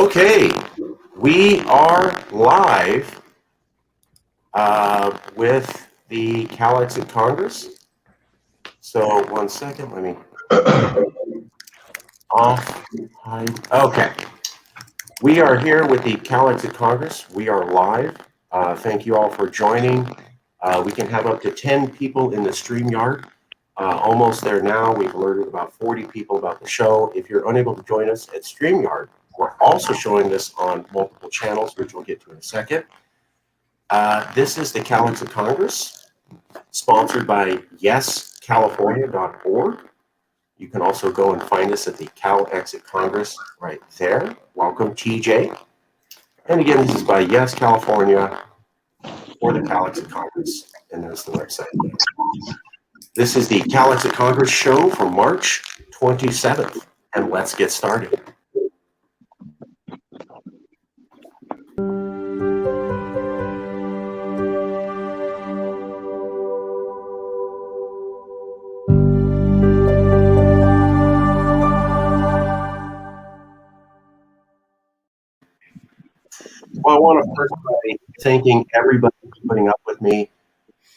Okay, we are live with the CALEXIT Congress. So 1 second, let me off. Okay, we are here with the CALEXIT Congress. We are live. Thank you all for joining. We can have up to 10 people in the StreamYard. Almost there now. We've alerted about 40 people about the show. If you're unable to join us at StreamYard, we're also showing this on multiple channels, which we'll get to in a second. This is the CALEXIT Congress, sponsored by yescalifornia.org. You can also go and find us at the CALEXIT Congress right there. Welcome, TJ. And again, this is by Yes California or the CALEXIT Congress, and there's the website. This is the CALEXIT Congress show for March 27th, and let's get started. Well, I want to first by thanking everybody for putting up with me.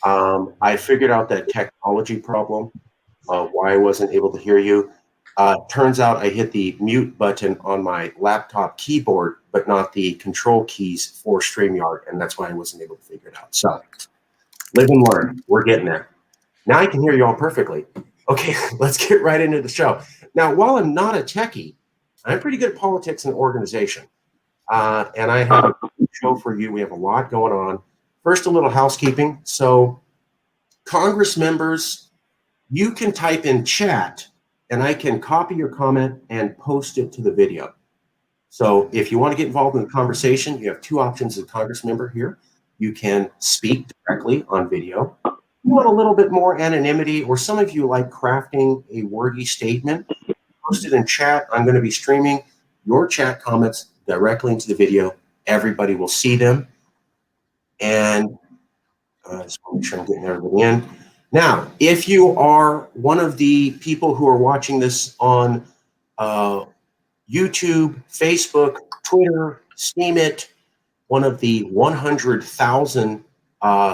I figured out that technology problem, why I wasn't able to hear you. Turns out I hit the mute button on my laptop keyboard, but not the control keys for StreamYard, and that's why I wasn't able to figure it out. So, live and learn. We're getting there. Now I can hear you all perfectly. Okay, let's get right into the show. Now, while I'm not a techie, I'm pretty good at politics and organization. And I have a show for you. We have a lot going on. First, a little housekeeping. So, Congress members, you can type in chat, and I can copy your comment and post it to the video. So, if you want to get involved in the conversation, you have two options as a Congress member here. You can speak directly on video. You want a little bit more anonymity, or some of you like crafting a wordy statement, post it in chat. I'm going to be streaming your chat comments directly into the video. Everybody will see them. And just want to make sure I'm getting everybody in. Now, if you are one of the people who are watching this on YouTube, Facebook, Twitter, Steemit, one of the 100,000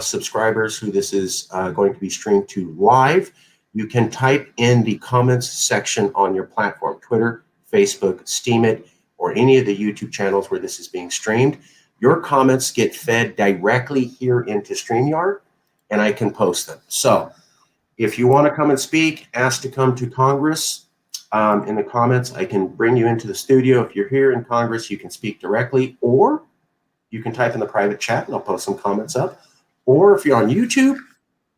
subscribers who this is going to be streamed to live, you can type in the comments section on your platform, Twitter, Facebook, Steemit, or any of the YouTube channels where this is being streamed. Your comments get fed directly here into StreamYard, and I can post them. So if you want to come and speak, ask to come to Congress in the comments. I can bring you into the studio. If you're here in Congress, you can speak directly, or you can type in the private chat, and I'll post some comments up. Or if you're on YouTube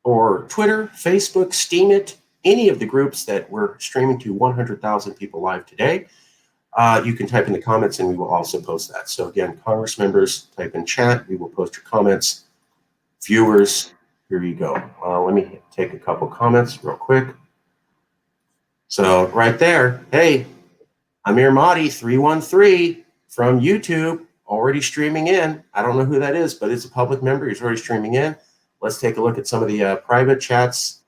or Twitter, Facebook, Steemit, any of the groups that we're streaming to 100,000 people live today, you can type in the comments, and we will also post that. So again, Congress members, type in chat. We will post your comments. Viewers, here you go. Let me take a couple comments real quick. So right there, hey, Amir Mahdi 313 from YouTube, already streaming in. I don't know who that is, but it's a public member. He's already streaming in. Let's take a look at some of the private chats.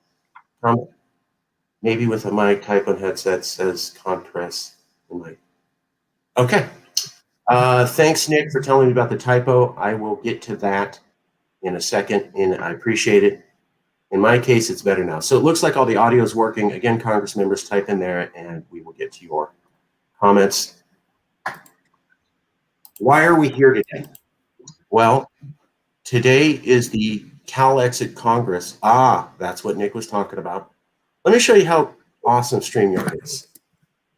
Maybe with a mic, type on headset says contrast. Okay. Thanks, Nick, for telling me about the typo. I will get to that in a second, and I appreciate it. In my case, it's better now. So it looks like all the audio is working. Again, Congress members, type in there, and we will get to your comments. Why are we here today? Well, today is the CALEXIT Congress. That's what Nick was talking about. Let me show you how awesome StreamYard is.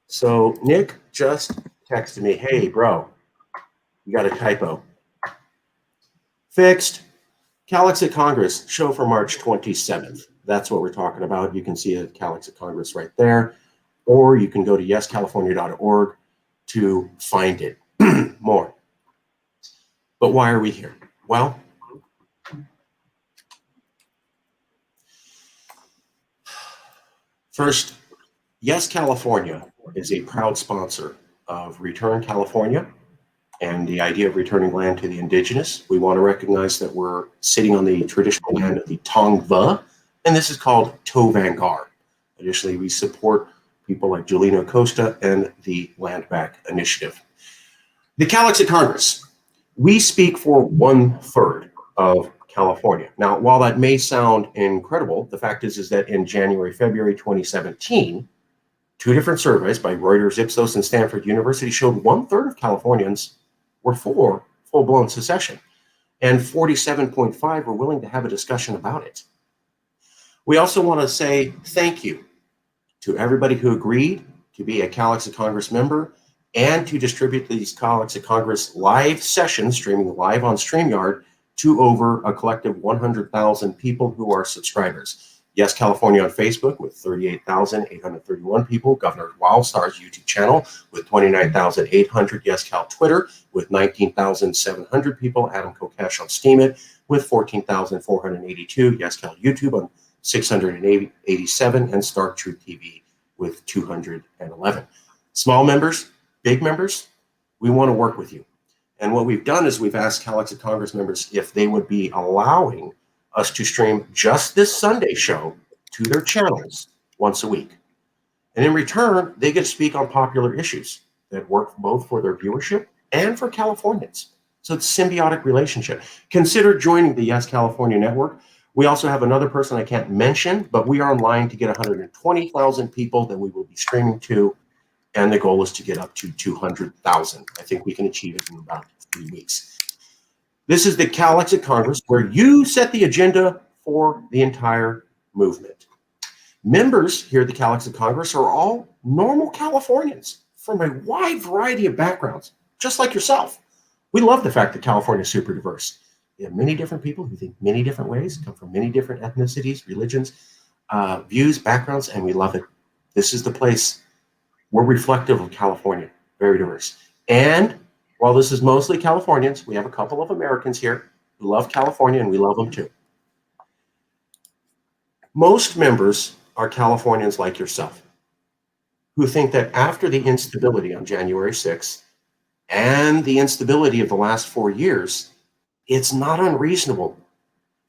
So Nick just texted me, hey, bro, you got a typo. Fixed. CALEXIT Congress, show for March 27th. That's what we're talking about. You can see a CALEXIT Congress right there, or you can go to yescalifornia.org to find it more. But why are we here? Well, first, Yes California is a proud sponsor of Return California and the idea of returning land to the indigenous. We want to recognize that we're sitting on the traditional land of the Tongva, and this is called Tovangar. Additionally, we support people like Julino Costa and the Land Back Initiative. The CALEXIT Congress. We speak for 1/3 of California. Now, while that may sound incredible, the fact is that in January, February 2017, two different surveys by Reuters, Ipsos, and Stanford University showed 1/3 of Californians were for full-blown secession, and 47.5 were willing to have a discussion about it. We also want to say thank you to everybody who agreed to be a CALEXIT Congress member and to distribute these CALEXIT Congress live sessions, streaming live on StreamYard, to over a collective 100,000 people who are subscribers. Yes, California on Facebook with 38,831 people. Governor Wildstar's YouTube channel with 29,800. Yes, Cal Twitter with 19,700 people. Adam Kokesh on Steemit with 14,482. Yes, Cal YouTube on 687. And Stark Truth TV with 211. Small members, big members, we want to work with you. And what we've done is we've asked CALEXIT Congress members if they would be allowing us to stream just this Sunday show to their channels once a week. And in return, they get to speak on popular issues that work both for their viewership and for Californians. So it's a symbiotic relationship. Consider joining the Yes California Network. We also have another person I can't mention, but we are online to get 120,000 people that we will be streaming to. And the goal is to get up to 200,000. I think we can achieve it in about 3 weeks. This is the CALEXIT Congress, where you set the agenda for the entire movement. Members here at the CALEXIT Congress are all normal Californians from a wide variety of backgrounds, just like yourself. We love the fact that California is super diverse. We have many different people who think many different ways, come from many different ethnicities, religions, views, backgrounds, and we love it. This is the place. We're reflective of California, very diverse. And while this is mostly Californians, we have a couple of Americans here who love California, and we love them too. Most members are Californians like yourself, who think that after the instability on January 6th and the instability of the last 4 years, it's not unreasonable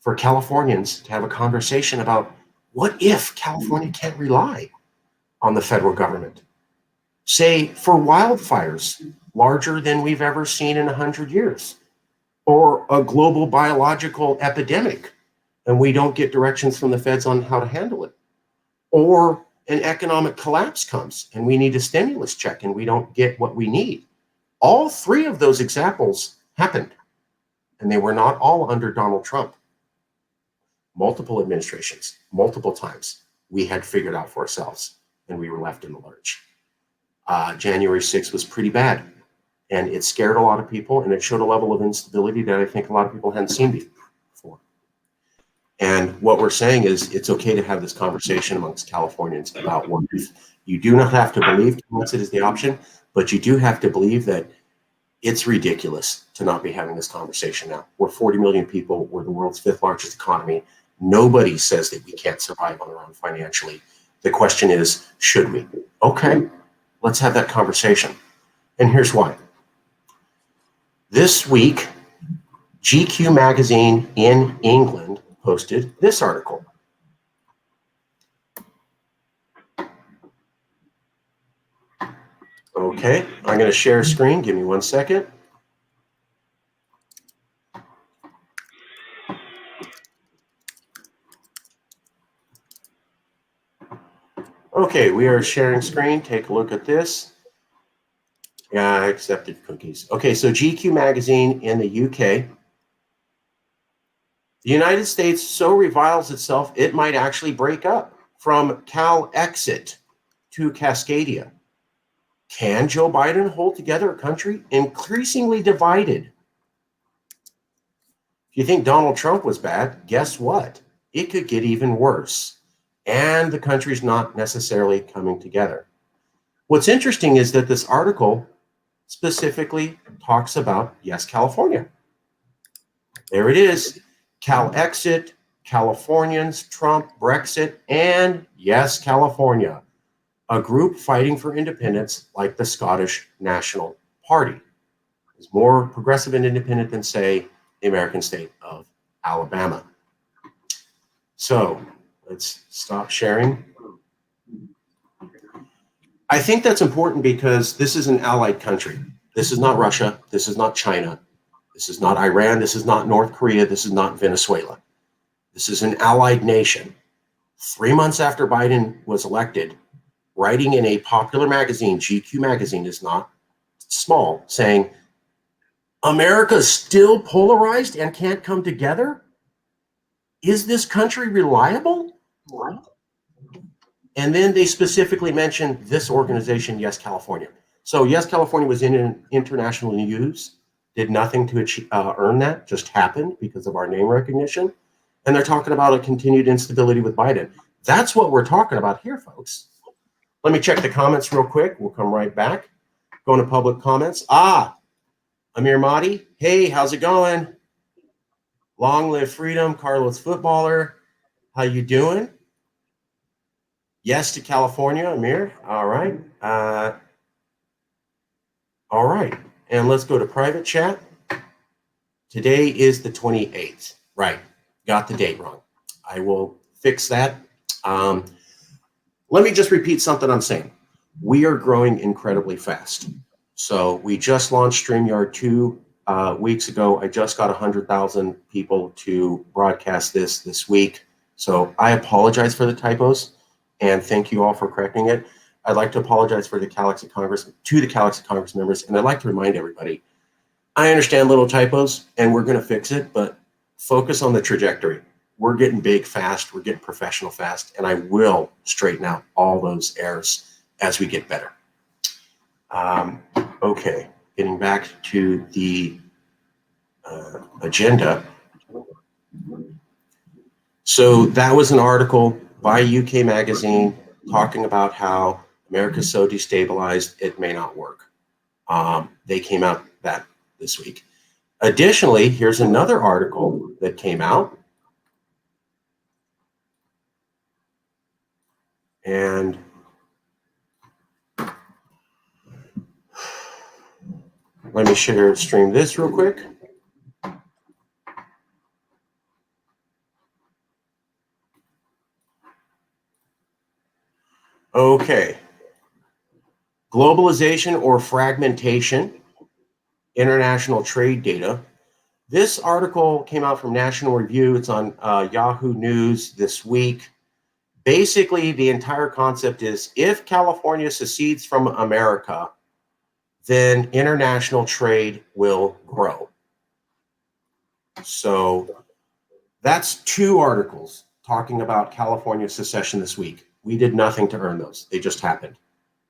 for Californians to have a conversation about what if California can't rely on the federal government. Say, for wildfires larger than we've ever seen in 100 years, or a global biological epidemic, and we don't get directions from the feds on how to handle it, or an economic collapse comes and we need a stimulus check and we don't get what we need. All three of those examples happened, and they were not all under Donald Trump. Multiple administrations, multiple times, we had figured out for ourselves, and we were left in the lurch. January 6th was pretty bad, and it scared a lot of people, and it showed a level of instability that I think a lot of people hadn't seen before. And what we're saying is it's okay to have this conversation amongst Californians about what if. You do not have to believe CALEXIT is the option, but you do have to believe that it's ridiculous to not be having this conversation now. We're 40 million people. We're the world's 5th largest economy. Nobody says that we can't survive on our own financially. The question is, should we? Okay. Let's have that conversation. And here's why. This week, GQ magazine in England posted this article. Okay, I'm going to share screen. Give me 1 second. Okay, we are sharing screen. Take a look at this. Yeah, I accepted cookies. Okay, so GQ magazine in the UK. The United States so reviles itself, it might actually break up. From CALEXIT to Cascadia. Can Joe Biden hold together a country increasingly divided? If you think Donald Trump was bad, guess what? It could get even worse. And the country's not necessarily coming together. What's interesting is that this article specifically talks about Yes California. There it is. CALEXIT, Californians, Trump, Brexit, and Yes California. A group fighting for independence like the Scottish National Party. Is more progressive and independent than, say, the American state of Alabama. So let's stop sharing. I think that's important because this is an allied country. This is not Russia. This is not China. This is not Iran. This is not North Korea. This is not Venezuela. This is an allied nation. 3 months after Biden was elected, writing in a popular magazine, GQ magazine is not small, saying, America's still polarized and can't come together? Is this country reliable? And then they specifically mentioned this organization, Yes California. So Yes California was in international news, did nothing to earn that, just happened because of our name recognition. And they're talking about a continued instability with Biden. That's what we're talking about here, folks. Let me check the comments real quick. We'll come right back. Going to public comments. Amir Mahdi. Hey, how's it going? Long live freedom, Carlos Footballer. How you doing? Yes to California, Amir. All right. All right. And let's go to private chat. Today is the 28th. Right. Got the date wrong. I will fix that. Let me just repeat something I'm saying. We are growing incredibly fast. So we just launched StreamYard 2 weeks ago. I just got 100,000 people to broadcast this week. So I apologize for the typos and thank you all for correcting it. I'd like to apologize for the CALEXIT Congress, to the CALEXIT Congress members, and I'd like to remind everybody, I understand little typos and we're going to fix it, but focus on the trajectory. We're getting big fast, we're getting professional fast, and I will straighten out all those errors as we get better. Okay, getting back to the agenda. So that was an article by UK Magazine talking about how America's so destabilized it may not work. They came out that this week. Additionally, here's another article that came out. And let me stream this real quick. Okay. Globalization or fragmentation, international trade data. This article came out from National Review. It's on Yahoo News this week. Basically, the entire concept is if California secedes from America, then international trade will grow. So that's 2 articles talking about California secession this week. We did nothing to earn those. They just happened.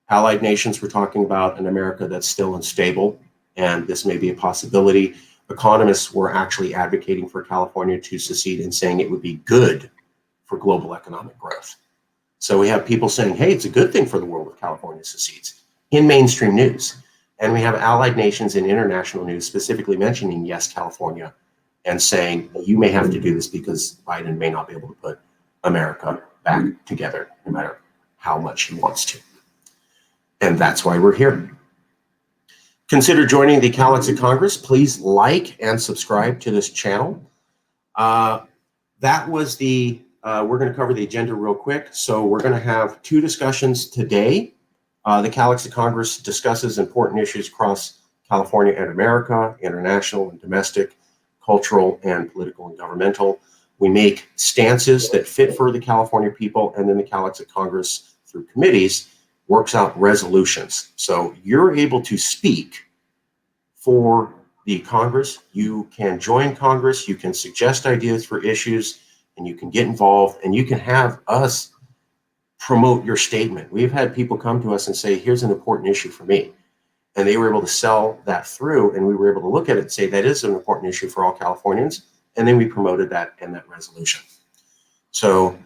Allied nations were talking about an America that's still unstable, and this may be a possibility. Economists were actually advocating for California to secede and saying it would be good for global economic growth. So we have people saying, hey, it's a good thing for the world if California secedes in mainstream news. And we have allied nations in international news specifically mentioning Yes California and saying you may have to do this because Biden may not be able to put America back together no matter how much he wants to. And that's why we're here. Consider joining the CALEXIT Congress. Please like and subscribe to this channel. That was the, we're going to cover the agenda real quick. So we're going to have 2 discussions today. The CALEXIT Congress discusses important issues across California and America, international and domestic, cultural and political and governmental. We make stances that fit for the California people, and then the CALEXIT Congress, through committees, works out resolutions. So you're able to speak for the Congress. You can join Congress, you can suggest ideas for issues, and you can get involved, and you can have us promote your statement. We've had people come to us and say, here's an important issue for me. And they were able to sell that through, and we were able to look at it and say, that is an important issue for all Californians. And then we promoted that in that resolution. So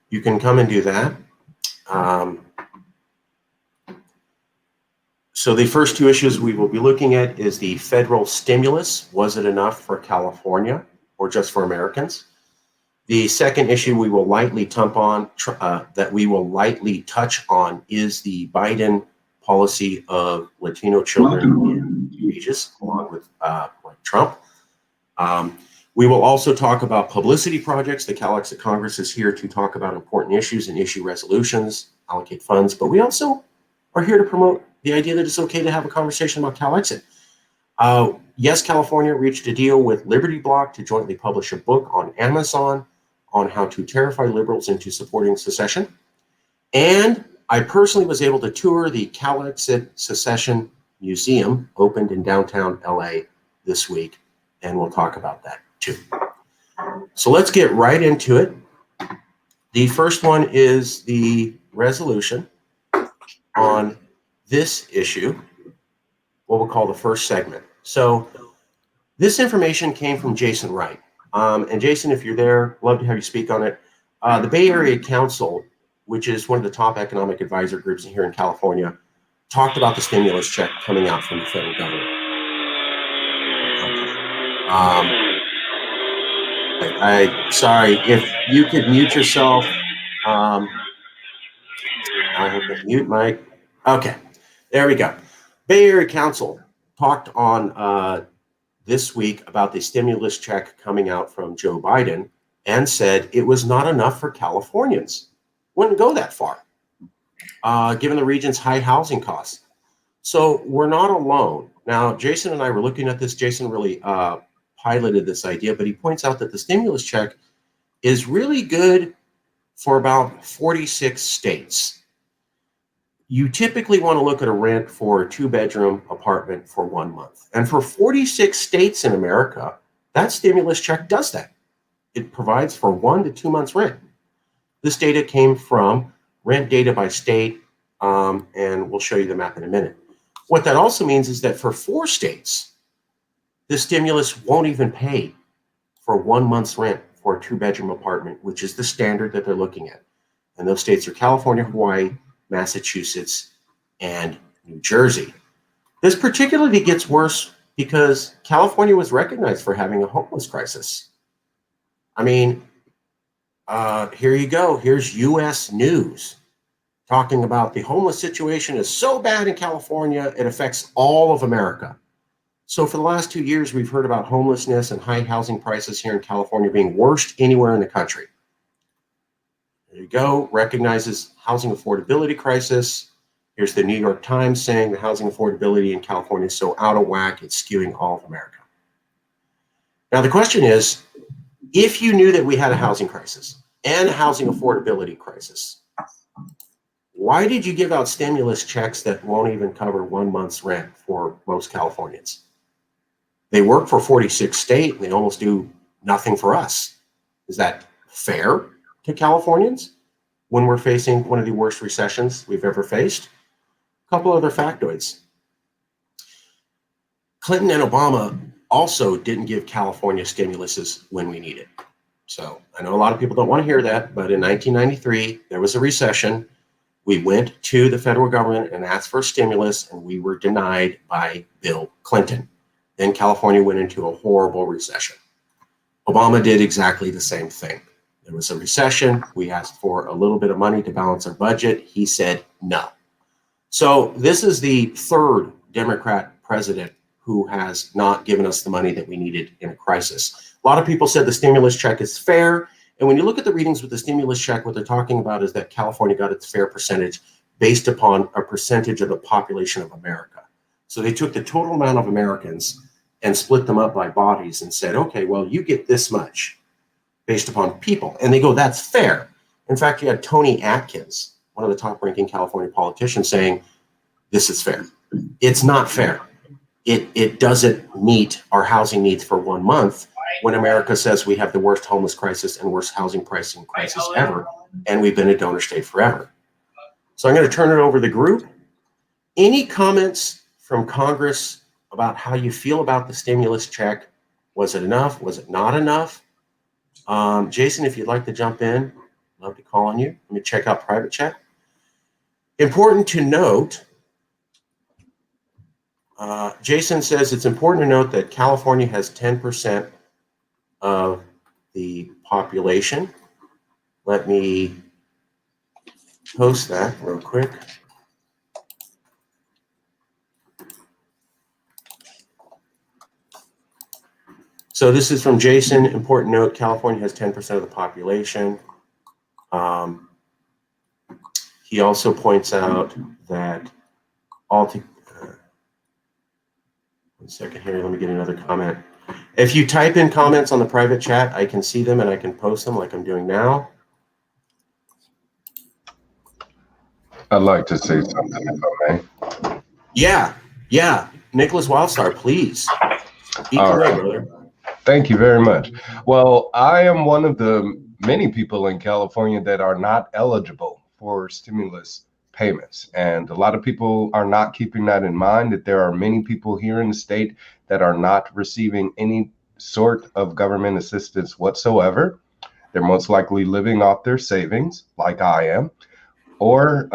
you can come and do that. So the first 2 issues we will be looking at is the federal stimulus. Was it enough for California or just for Americans? The second issue we will lightly touch on is the Biden policy of Latino children in ages, along with like Trump. We will also talk about publicity projects. The CALEXIT Congress is here to talk about important issues and issue resolutions, allocate funds, but we also are here to promote the idea that it's okay to have a conversation about CALEXIT. Yes, California reached a deal with Liberty Block to jointly publish a book on Amazon on how to terrify liberals into supporting secession. And I personally was able to tour the CALEXIT Secession Museum, opened in downtown LA this week, and we'll talk about that too. So let's get right into it. The first one is the resolution on this issue, what we'll call the first segment. So this information came from Jason Wright. And Jason, if you're there, love to have you speak on it. The Bay Area Council, which is one of the top economic advisor groups here in California, talked about the stimulus check coming out from the federal government. Sorry, if you could mute yourself. I have to mute Mike. Okay, there we go. Bay Area Council talked on this week about the stimulus check coming out from Joe Biden and said it was not enough for Californians. Wouldn't go that far, given the region's high housing costs. So we're not alone. Now, Jason and I were looking at this. Jason really piloted this idea, but he points out that the stimulus check is really good for about 46 states. You typically want to look at a rent for a 2-bedroom apartment for 1 month. And for 46 states in America, that stimulus check does that. It provides for 1 to 2 months rent. This data came from rent data by state, and we'll show you the map in a minute. What that also means is that for 4 states, the stimulus won't even pay for 1 month's rent for a 2-bedroom apartment, which is the standard that they're looking at. And those states are California, Hawaii, Massachusetts, and New Jersey. This particularly gets worse because California was recognized for having a homeless crisis. I mean, here you go. Here's U.S. News talking about the homeless situation is so bad in California, it affects all of America. So for the last 2 years, we've heard about homelessness and high housing prices here in California being worst anywhere in the country. There you go, recognizes housing affordability crisis. Here's the New York Times saying the housing affordability in California is so out of whack, it's skewing all of America. Now the question is, if you knew that we had a housing crisis and a housing affordability crisis, why did you give out stimulus checks that won't even cover 1 month's rent for most Californians? They work for 46 states, and they almost do nothing for us. Is that fair to Californians when we're facing one of the worst recessions we've ever faced? A couple other factoids. Clinton and Obama also didn't give California stimuluses when we needed. So I know a lot of people don't want to hear that, but in 1993, there was a recession. We went to the federal government and asked for a stimulus, and we were denied by Bill Clinton. Then California went into a horrible recession. Obama did exactly the same thing. There was a recession. We asked for a little bit of money to balance our budget. He said no. So this is the third Democrat president who has not given us the money that we needed in a crisis. A lot of people said the stimulus check is fair. And when you look at the readings with the stimulus check, what they're talking about is that California got its fair percentage based upon a percentage of the population of America. So they took the total amount of Americans and split them up by bodies and said, okay, well, you get this much based upon people. And they go, that's fair. In fact, you had Tony Atkins, one of the top-ranking California politicians, saying, this is fair. It's not fair. It doesn't meet our housing needs for 1 month when America says we have the worst homeless crisis and worst housing pricing crisis ever, and we've been a donor state forever. So I'm going to turn it over to the group. Any comments from Congress about how you feel about the stimulus check? Was it enough? Was it not enough? Jason, if you'd like to jump in, I'd love to call on you. Let me check out private chat. Important to note, Jason says it's important to note that California has 10% of the population. Let me post that real quick. So this is from Jason. Important note, California has 10% of the population. He also points out that 1 second here. Let me get another comment. If you type in comments on the private chat, I can see them and I can post them like I'm doing now. I'd like to say something, if I may. Yeah. Nicholas Wildstar, please. Speak away, brother. Thank you very much. Well, I am one of the many people in California that are not eligible for stimulus payments. And a lot of people are not keeping that in mind, that there are many people here in the state that are not receiving any sort of government assistance whatsoever. They're most likely living off their savings, like I am, or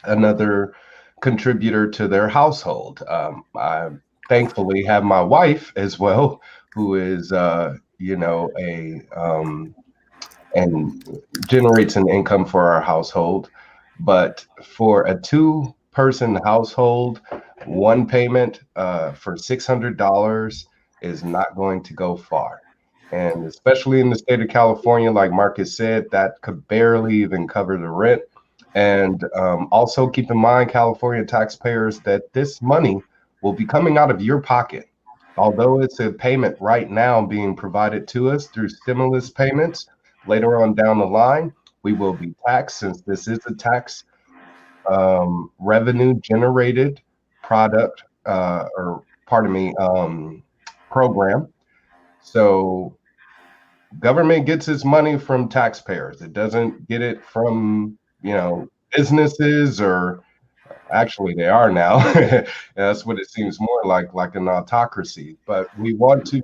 another contributor to their household. I thankfully have my wife as well, who is, and generates an income for our household. But for a two-person household, one payment for $600 is not going to go far. And especially in the state of California, like Marcus said, that could barely even cover the rent. And also keep in mind, California taxpayers, that this money will be coming out of your pocket. Although it's a payment right now being provided to us through stimulus payments, later on down the line, we will be taxed, since this is a tax revenue generated product, program. So government gets its money from taxpayers. It doesn't get it from, businesses, or actually they are now. That's what it seems more like an autocracy. But we want to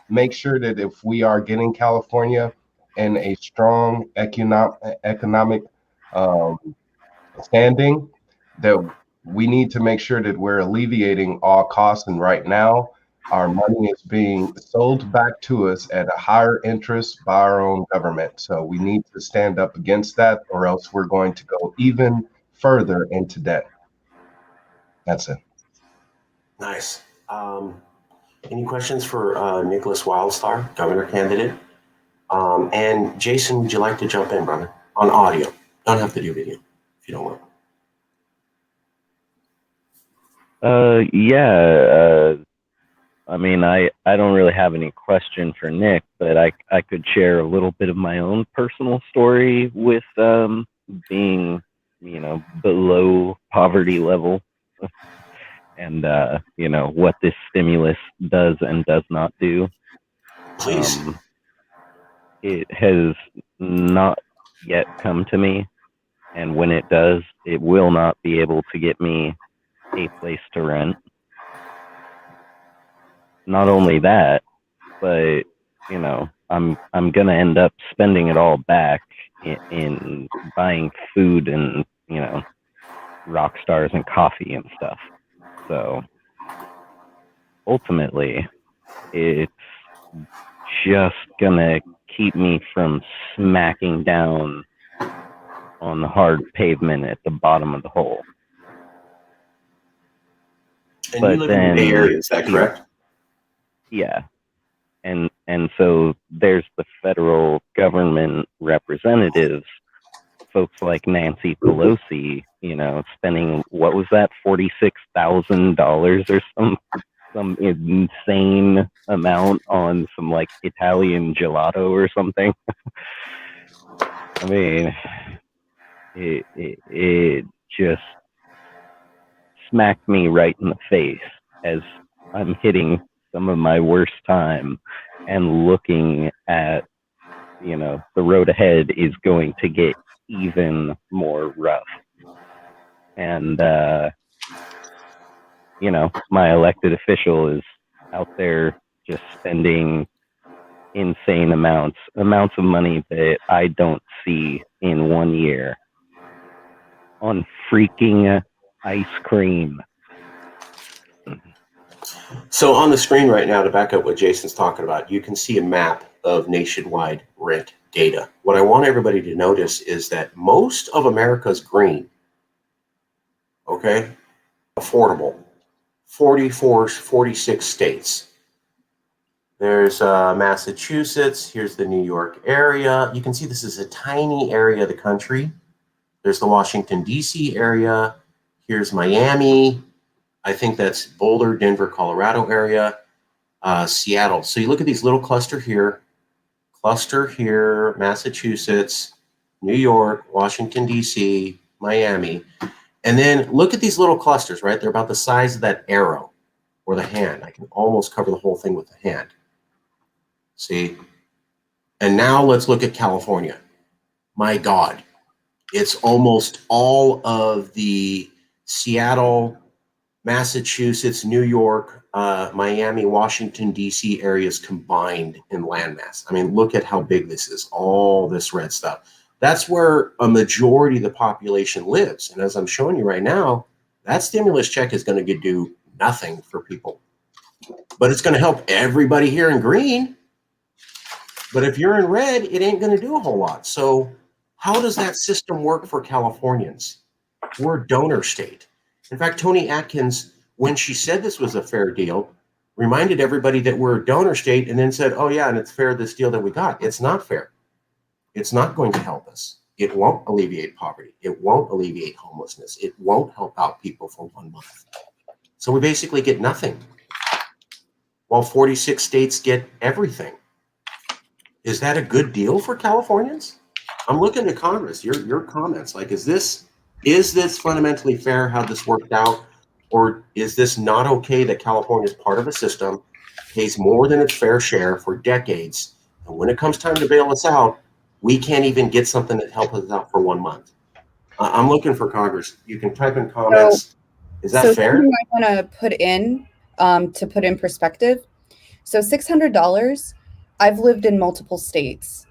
make sure that if we are getting California in a strong economic um, standing, that we need to make sure that we're alleviating all costs. And right now, our money is being sold back to us at a higher interest by our own government. So we need to stand up against that, or else we're going to go even further into debt. That's it. Nice. Any questions for Nicholas Wildstar, governor candidate? And Jason, would you like to jump in, brother? On audio. Don't have to do video if you don't want. I mean, I don't really have any question for Nick, but I could share a little bit of my own personal story with being, below poverty level, and what this stimulus does and does not do. Please. It has not yet come to me, and when it does, it will not be able to get me a place to rent. Not only that, but I'm gonna end up spending it all back in buying food and rock stars and coffee and stuff. So ultimately, it's just gonna keep me from smacking down on the hard pavement at the bottom of the hole. And you live in the Bay Area, is that correct? Yeah. And so there's the federal government representatives, folks like Nancy Pelosi, spending, what was that, $46,000 or some insane amount on some like Italian gelato or something. I mean, it just smacked me right in the face as I'm hitting some of my worst time and looking at, the road ahead is going to get even more rough. And, my elected official is out there just spending insane amounts of money that I don't see in 1 year on freaking ice cream. So on the screen right now, to back up what Jason's talking about, you can see a map of nationwide rent data. What I want everybody to notice is that most of America's green, okay, affordable, 44, 46 states. There's Massachusetts. Here's the New York area. You can see this is a tiny area of the country. There's the Washington, D.C. area. Here's Miami. I think that's Boulder, Denver, Colorado area, Seattle. So you look at these little cluster here, Massachusetts, New York, Washington, D.C., Miami. And then look at these little clusters, right? They're about the size of that arrow or the hand. I can almost cover the whole thing with the hand. See? And now let's look at California. My God, it's almost all of the Seattle, Massachusetts, New York, Miami, Washington, D.C. areas combined in landmass. I mean, look at how big this is, all this red stuff. That's where a majority of the population lives. And as I'm showing you right now, that stimulus check is going to do nothing for people. But it's going to help everybody here in green. But if you're in red, it ain't going to do a whole lot. So how does that system work for Californians? We're a donor state. In fact, Tony Atkins, when she said this was a fair deal, reminded everybody that we're a donor state and then said, oh, yeah, and it's fair, this deal that we got. It's not fair. It's not going to help us. It won't alleviate poverty. It won't alleviate homelessness. It won't help out people for 1 month. So we basically get nothing, while 46 states get everything. Is that a good deal for Californians? I'm looking to Congress, your comments. Like, is this fundamentally fair how this worked out? Or is this not okay that California is part of a system, pays more than its fair share for decades, and when it comes time to bail us out, we can't even get something that helps us out for 1 month? I'm looking for Congress. You can type in comments. Is that fair? Something I want to put in perspective. So $600, I've lived in multiple states.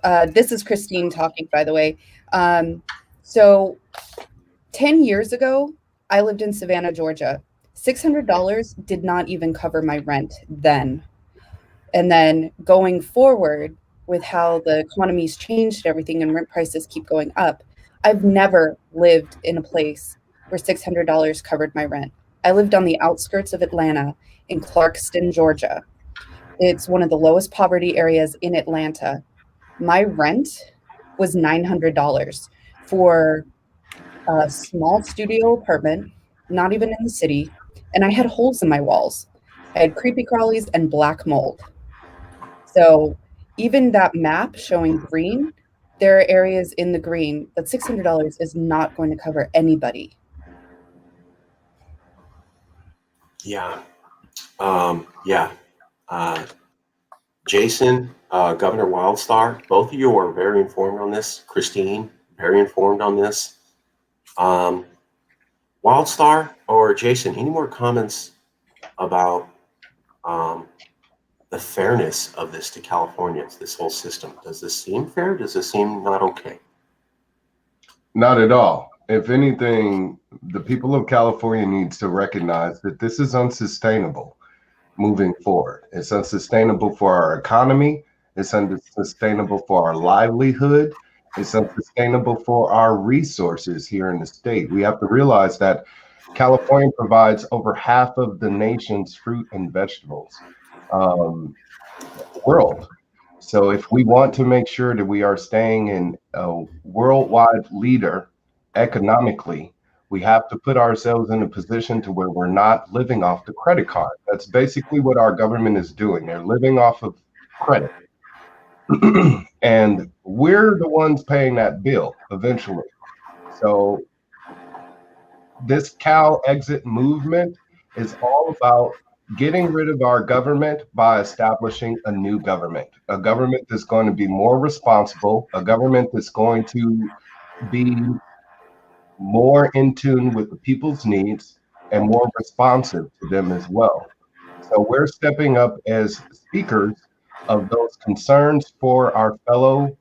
This is Christine talking, by the way. So 10 years ago, I lived in Savannah, Georgia. $600 did not even cover my rent then. And then going forward with how the economy's changed and everything and rent prices keep going up, I've never lived in a place where $600 covered my rent. I lived on the outskirts of Atlanta in Clarkston, Georgia. It's one of the lowest poverty areas in Atlanta. My rent was $900 for a small studio apartment, not even in the city, and I had holes in my walls. I had creepy crawlies and black mold. So even that map showing green, there are areas in the green that $600 is not going to cover anybody. Yeah. Jason, Governor Wildstar, both of you are very informed on this. Christine, very informed on this. Wildstar or Jason, any more comments about the fairness of this to Californians, this whole system? Does this seem fair? Does this seem not okay? Not at all. If anything, the people of California needs to recognize that this is unsustainable moving forward. It's unsustainable for our economy. It's unsustainable for our livelihood. It's unsustainable for our resources here in the state. We have to realize that California provides over half of the nation's fruit and vegetables world. So if we want to make sure that we are staying in a worldwide leader economically, we have to put ourselves in a position to where we're not living off the credit card. That's basically what our government is doing. They're living off of credit. And we're the ones paying that bill eventually. So this CALEXIT movement is all about getting rid of our government by establishing a new government, a government that's going to be more responsible, a government that's going to be more in tune with the people's needs and more responsive to them as well. So we're stepping up as speakers of those concerns for our fellow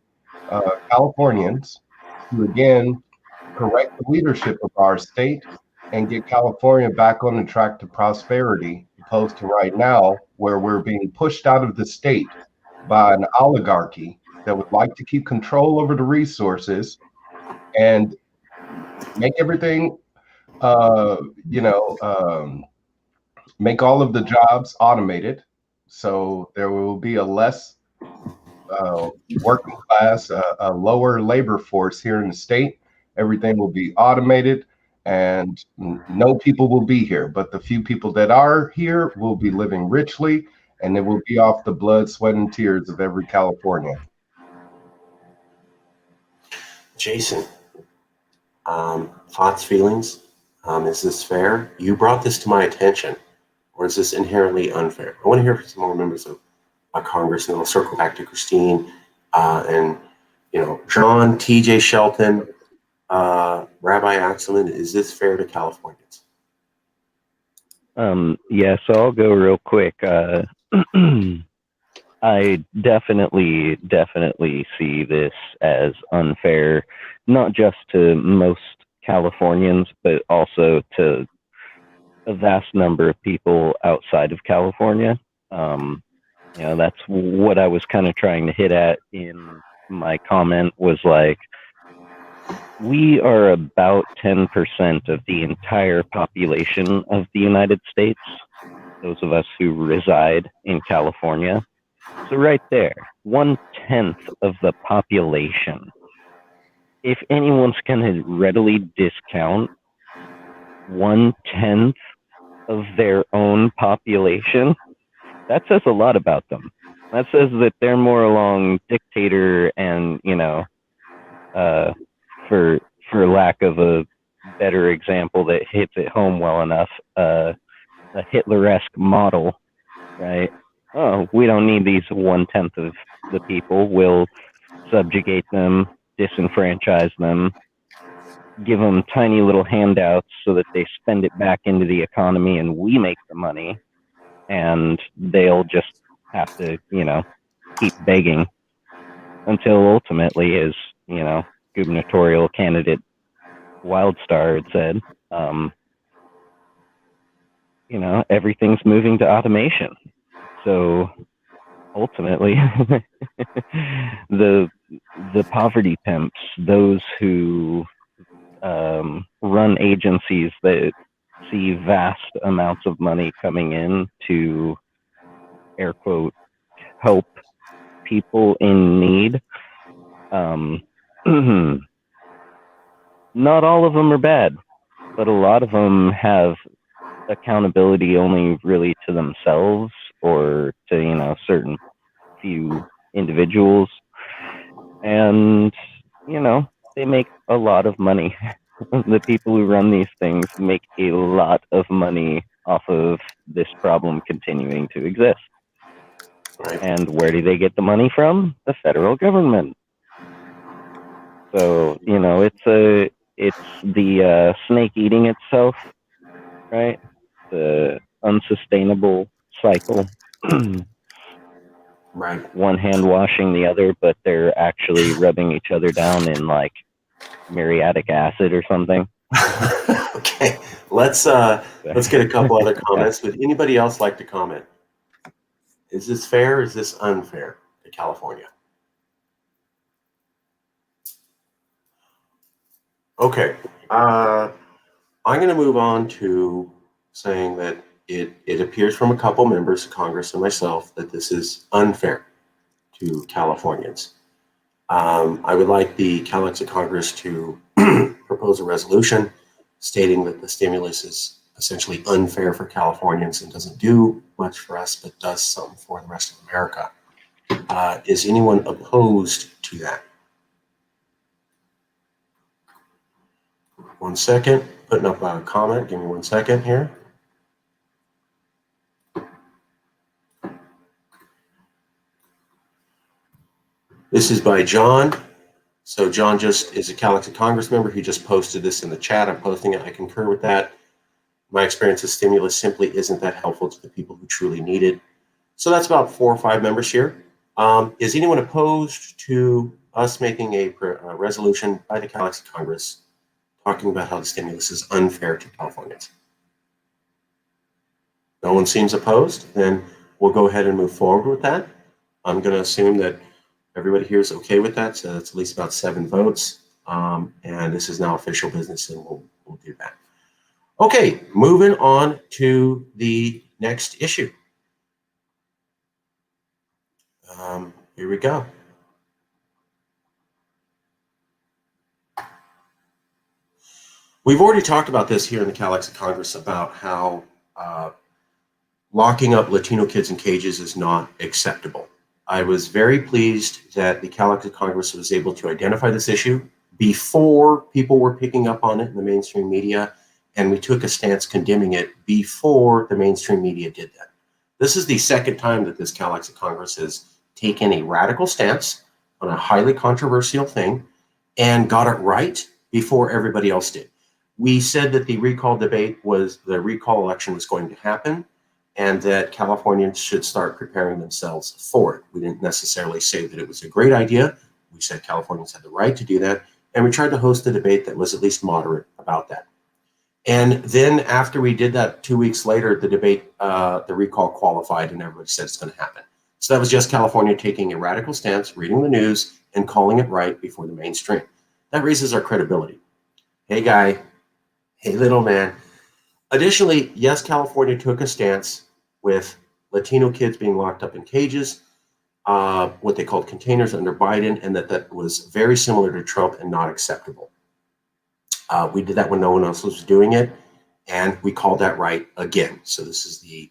Californians to, again, correct the leadership of our state and get California back on the track to prosperity, opposed to right now, where we're being pushed out of the state by an oligarchy that would like to keep control over the resources and make everything, make all of the jobs automated. So there will be a less working class, a lower labor force here in the state. Everything will be automated. and no people will be here. But the few people that are here will be living richly, and it will be off the blood, sweat, and tears of every Californian. Jason, thoughts, feelings? Is this fair? You brought this to my attention, or is this inherently unfair? I want to hear from some more members of Congress, and then we'll circle back to Christine and John, T.J. Shelton, Rabbi Axelman. Is this fair to Californians? Yeah, so I'll go real quick. I definitely see this as unfair, not just to most Californians, but also to a vast number of people outside of California. That's what I was kind of trying to hit at in my comment, was like, we are about 10% of the entire population of the United States, those of us who reside in California. So right there, 1/10 of the population. If anyone's going to readily discount 1/10 of their own population, that says a lot about them. That says that they're more along dictator and, for lack of a better example that hits it home well enough, a Hitler-esque model, right? Oh, we don't need these 1/10 of the people. We'll subjugate them, disenfranchise them, give them tiny little handouts so that they spend it back into the economy and we make the money, and they'll just have to, keep begging until ultimately, as, gubernatorial candidate Wildstar had said, everything's moving to automation. So ultimately, the poverty pimps, those who run agencies that see vast amounts of money coming in to, air quote, help people in need. Not all of them are bad, but a lot of them have accountability only really to themselves or to, certain few individuals. And, they make a lot of money. The people who run these things make a lot of money off of this problem continuing to exist. Right. And where do they get the money from? The federal government. So, it's the snake eating itself, right? The unsustainable cycle. Right. One hand washing the other, but they're actually rubbing each other down in like muriatic acid or something. Okay, let's get a couple other comments. Would anybody else like to comment? Is this fair? Is this unfair to California? Okay, I'm going to move on to saying that it appears from a couple members of Congress and myself that this is unfair to Californians. I would like the CALEXIT Congress to propose a resolution stating that the stimulus is essentially unfair for Californians and doesn't do much for us, but does something for the rest of America. Is anyone opposed to that? One second, putting up a comment. Give me 1 second here. This is by John. So John just is a CALEXIT Congress member. He just posted this in the chat. I'm posting it. I concur with that. My experience with stimulus simply isn't that helpful to the people who truly need it. So that's about 4 or 5 members here. Is anyone opposed to us making a resolution by the CALEXIT Congress talking about how the stimulus is unfair to Californians? No one seems opposed. Then we'll go ahead and move forward with that. I'm going to assume that everybody here is okay with that. So that's at least about 7 votes. And this is now official business, and we'll do that. Okay, moving on to the next issue. Here we go. We've already talked about this here in the CALEXIT Congress about how locking up Latino kids in cages is not acceptable. I was very pleased that the CALEXIT Congress was able to identify this issue before people were picking up on it in the mainstream media, and we took a stance condemning it before the mainstream media did that. This is the second time that this CALEXIT Congress has taken a radical stance on a highly controversial thing and got it right before everybody else did. We said that the recall election was going to happen, and that Californians should start preparing themselves for it. We didn't necessarily say that it was a great idea. We said Californians had the right to do that, and we tried to host a debate that was at least moderate about that. And then after we did that, 2 weeks later, the debate, the recall qualified, and everybody said it's going to happen. So that was just California taking a radical stance, reading the news, and calling it right before the mainstream. That raises our credibility. Hey, guy. Hey, little man. Additionally, yes, California took a stance with Latino kids being locked up in cages, what they called containers under Biden, and that was very similar to Trump and not acceptable. We did that when no one else was doing it, and we called that right again. So this is the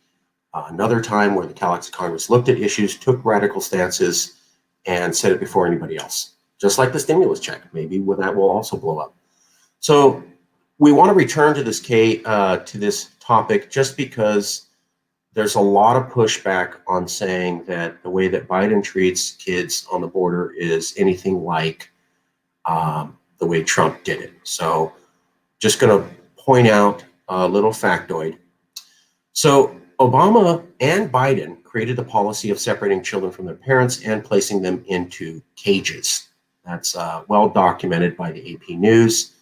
another time where the CALEXIT Congress looked at issues, took radical stances, and said it before anybody else. Just like the stimulus check, maybe that will also blow up. So we want to return to this topic just because there's a lot of pushback on saying that the way that Biden treats kids on the border is anything like the way Trump did it. So just going to point out a little factoid. So Obama and Biden created the policy of separating children from their parents and placing them into cages. That's well documented by the AP News.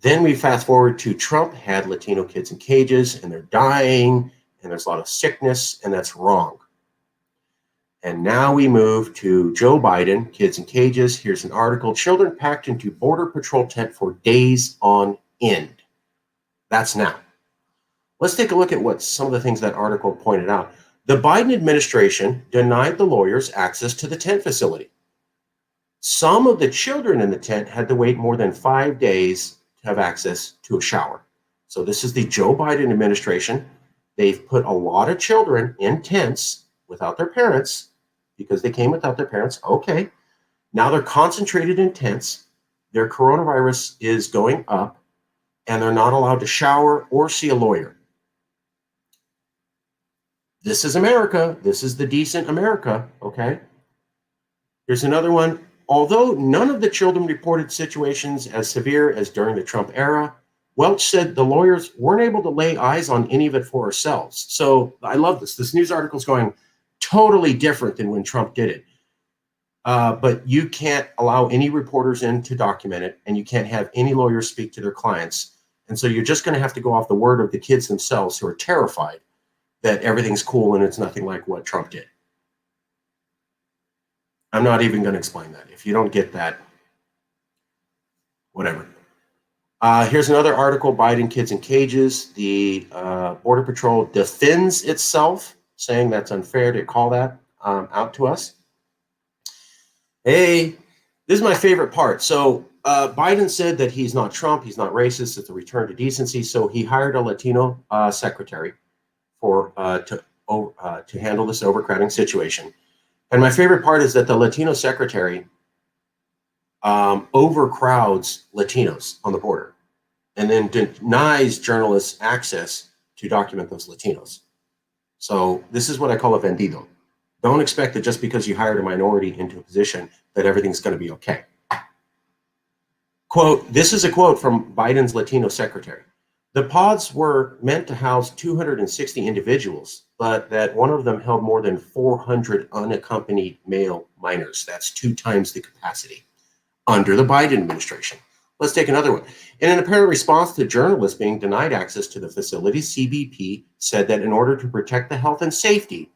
Then we fast forward to Trump had Latino kids in cages and they're dying and there's a lot of sickness, and that's wrong. And now we move to Joe Biden, kids in cages. Here's an article, children packed into Border Patrol tent for days on end. That's now. Let's take a look at what some of the things that article pointed out. The Biden administration denied the lawyers access to the tent facility. Some of the children in the tent had to wait more than 5 days to have access to a shower. So this is the Joe Biden administration. They've put a lot of children in tents without their parents because they came without their parents. Okay. Now they're concentrated in tents. Their coronavirus is going up and they're not allowed to shower or see a lawyer. This is America. This is the decent America. Okay. Here's another one. Although none of the children reported situations as severe as during the Trump era, Welch said the lawyers weren't able to lay eyes on any of it for ourselves. So I love this. This news article is going totally different than when Trump did it. But you can't allow any reporters in to document it, and you can't have any lawyers speak to their clients. And so you're just going to have to go off the word of the kids themselves who are terrified that everything's cool and it's nothing like what Trump did. I'm not even going to explain that. If you don't get that, whatever. Here's another article, Biden kids in cages. The Border Patrol defends itself, saying that's unfair to call that out to us. Hey, this is my favorite part. So Biden said that he's not Trump, he's not racist, it's a return to decency. So he hired a Latino secretary to handle this overcrowding situation. And my favorite part is that the Latino secretary overcrowds Latinos on the border and then denies journalists access to document those Latinos. So this is what I call a vendido. Don't expect that just because you hired a minority into a position that everything's going to be okay. Quote, this is a quote from Biden's Latino secretary. The pods were meant to house 260 individuals, but that one of them held more than 400 unaccompanied male minors. That's 2 times the capacity under the Biden administration. Let's take another one. In an apparent response to journalists being denied access to the facility, CBP said that in order to protect the health and safety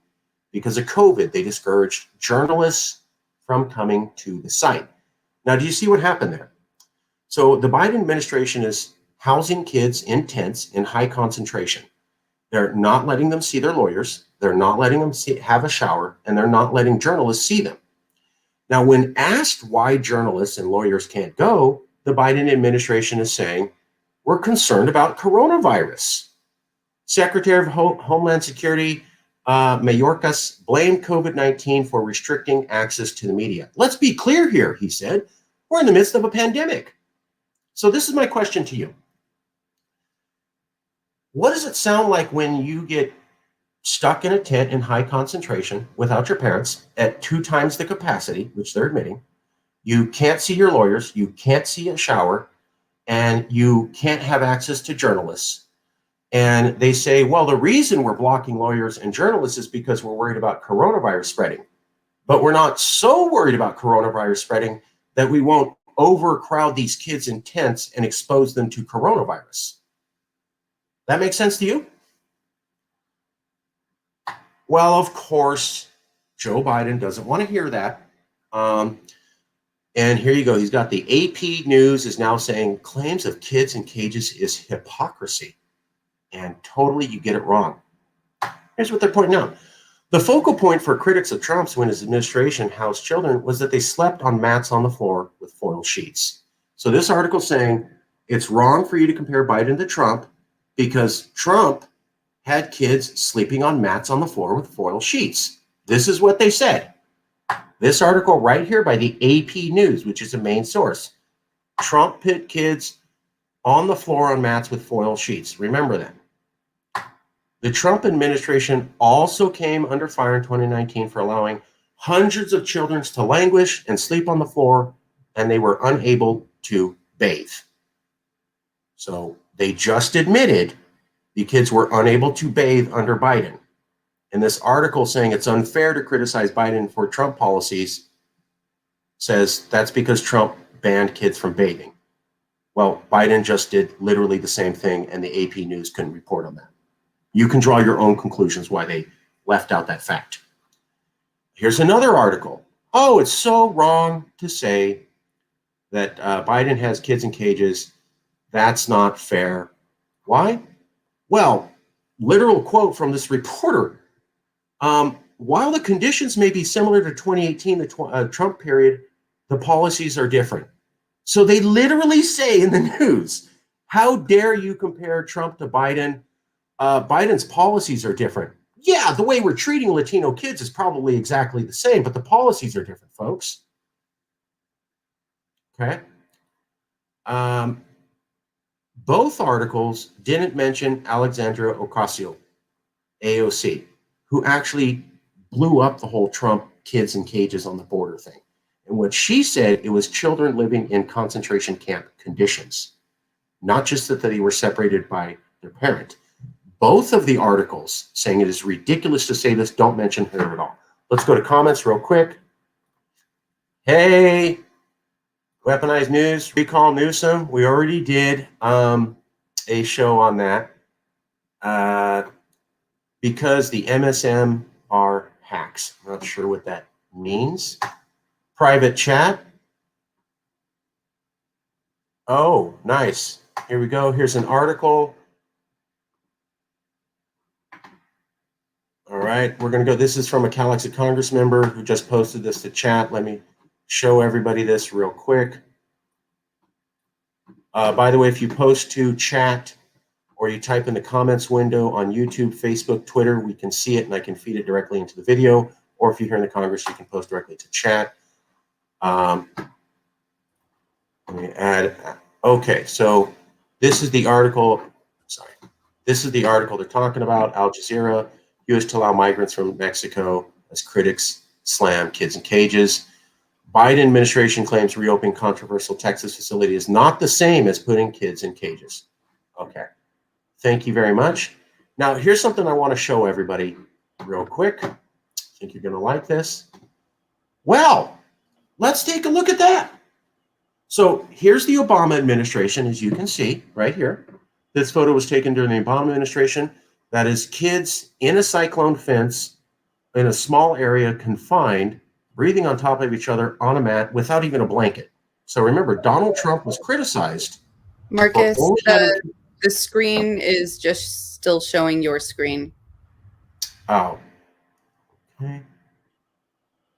because of COVID, they discouraged journalists from coming to the site. Now, do you see what happened there? So the Biden administration is housing kids in tents in high concentration. They're not letting them see their lawyers. They're not letting them have a shower, and they're not letting journalists see them. Now, when asked why journalists and lawyers can't go, the Biden administration is saying, we're concerned about coronavirus. Secretary of Homeland Security Mayorkas blamed COVID-19 for restricting access to the media. Let's be clear here, he said. We're in the midst of a pandemic. So this is my question to you. What does it sound like when you get stuck in a tent in high concentration without your parents at 2 times the capacity, which they're admitting? You can't see your lawyers, you can't see a shower, and you can't have access to journalists. And they say, well, the reason we're blocking lawyers and journalists is because we're worried about coronavirus spreading. But we're not so worried about coronavirus spreading that we won't overcrowd these kids in tents and expose them to coronavirus. That makes sense to you? Well, of course, Joe Biden doesn't want to hear that. And here you go. He's got the AP News is now saying claims of kids in cages is hypocrisy. And totally, you get it wrong. Here's what they're pointing out. The focal point for critics of Trump's when his administration housed children was that they slept on mats on the floor with foil sheets. So this article saying it's wrong for you to compare Biden to Trump because Trump had kids sleeping on mats on the floor with foil sheets. This is what they said. This article right here by the AP News, which is a main source. Trump put kids on the floor on mats with foil sheets. Remember that. The Trump administration also came under fire in 2019 for allowing hundreds of children to languish and sleep on the floor, and they were unable to bathe. So they just admitted the kids were unable to bathe under Biden. And this article saying it's unfair to criticize Biden for Trump policies says that's because Trump banned kids from bathing. Well, Biden just did literally the same thing, and the AP News couldn't report on that. You can draw your own conclusions why they left out that fact. Here's another article. Oh, it's so wrong to say that Biden has kids in cages. That's not fair. Why? Well, literal quote from this reporter. While the conditions may be similar to 2018, the Trump period, the policies are different. So they literally say in the news, how dare you compare Trump to Biden? Biden's policies are different. Yeah, the way we're treating Latino kids is probably exactly the same, but the policies are different, folks. Okay. Both articles didn't mention Alexandria Ocasio, AOC, who actually blew up the whole Trump kids in cages on the border thing. And what she said, it was children living in concentration camp conditions, not just that they were separated by their parent. Both of the articles saying it is ridiculous to say this don't mention her at all. Let's go to comments real quick. Hey, weaponized news, recall Newsom. We already did a show on that because the MSM are hacks. I'm not sure what that means. Private chat. Oh, nice. Here we go. Here's an article. All right, we're going to go. This is from a CALEXIT Congress member who just posted this to chat. Let me show everybody this real quick. By the way, if you post to chat or you type in the comments window on YouTube, Facebook, Twitter, we can see it and I can feed it directly into the video. Or if you're here in the Congress, you can post directly to chat. Let me add. Okay, so this is the article. Sorry. This is the article they're talking about. Al Jazeera used to allow migrants from Mexico as critics slam kids in cages. Biden administration claims reopening controversial Texas facility is not the same as putting kids in cages. Okay. Thank you very much. Now, here's something I want to show everybody real quick. I think you're going to like this. Well, let's take a look at that. So here's the Obama administration, as you can see right here. This photo was taken during the Obama administration. That is kids in a cyclone fence in a small area, confined, breathing on top of each other on a mat without even a blanket. So remember, Donald Trump was criticized. Marcus, the screen is just still showing your screen. Oh. Okay.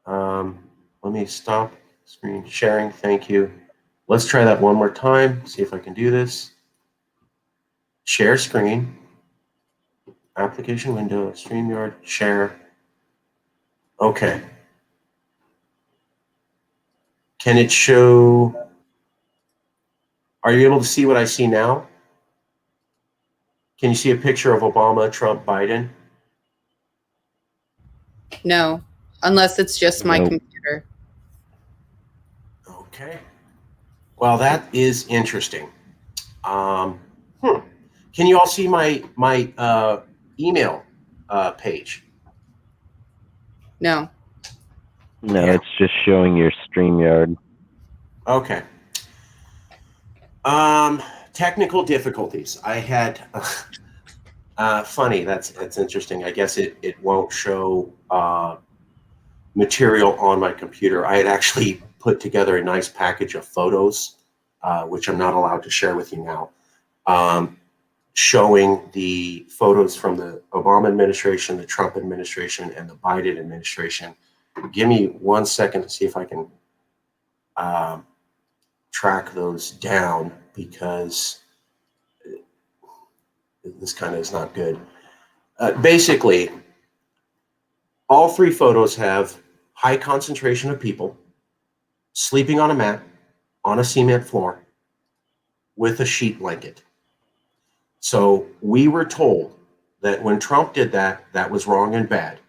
Let me stop screen sharing. Thank you. Let's try that one more time. See if I can do this. Share screen. Application window, StreamYard, share. Okay. Can it show? Are you able to see what I see now? Can you see a picture of Obama, Trump, Biden? No, unless it's just my Nope. computer. Okay. Well, that is interesting. Can you all see my email page? No. No, Yeah. it's just showing your StreamYard. Okay. Technical difficulties. I had funny. That's interesting. I guess it won't show material on my computer. I had actually put together a nice package of photos, which I'm not allowed to share with you now, showing the photos from the Obama administration, the Trump administration, and the Biden administration. Give me 1 second to see if I can track those down, because this kind of is not good. Basically, all three photos have high concentration of people sleeping on a mat on a cement floor with a sheet blanket. So we were told that when Trump did that, that was wrong and bad.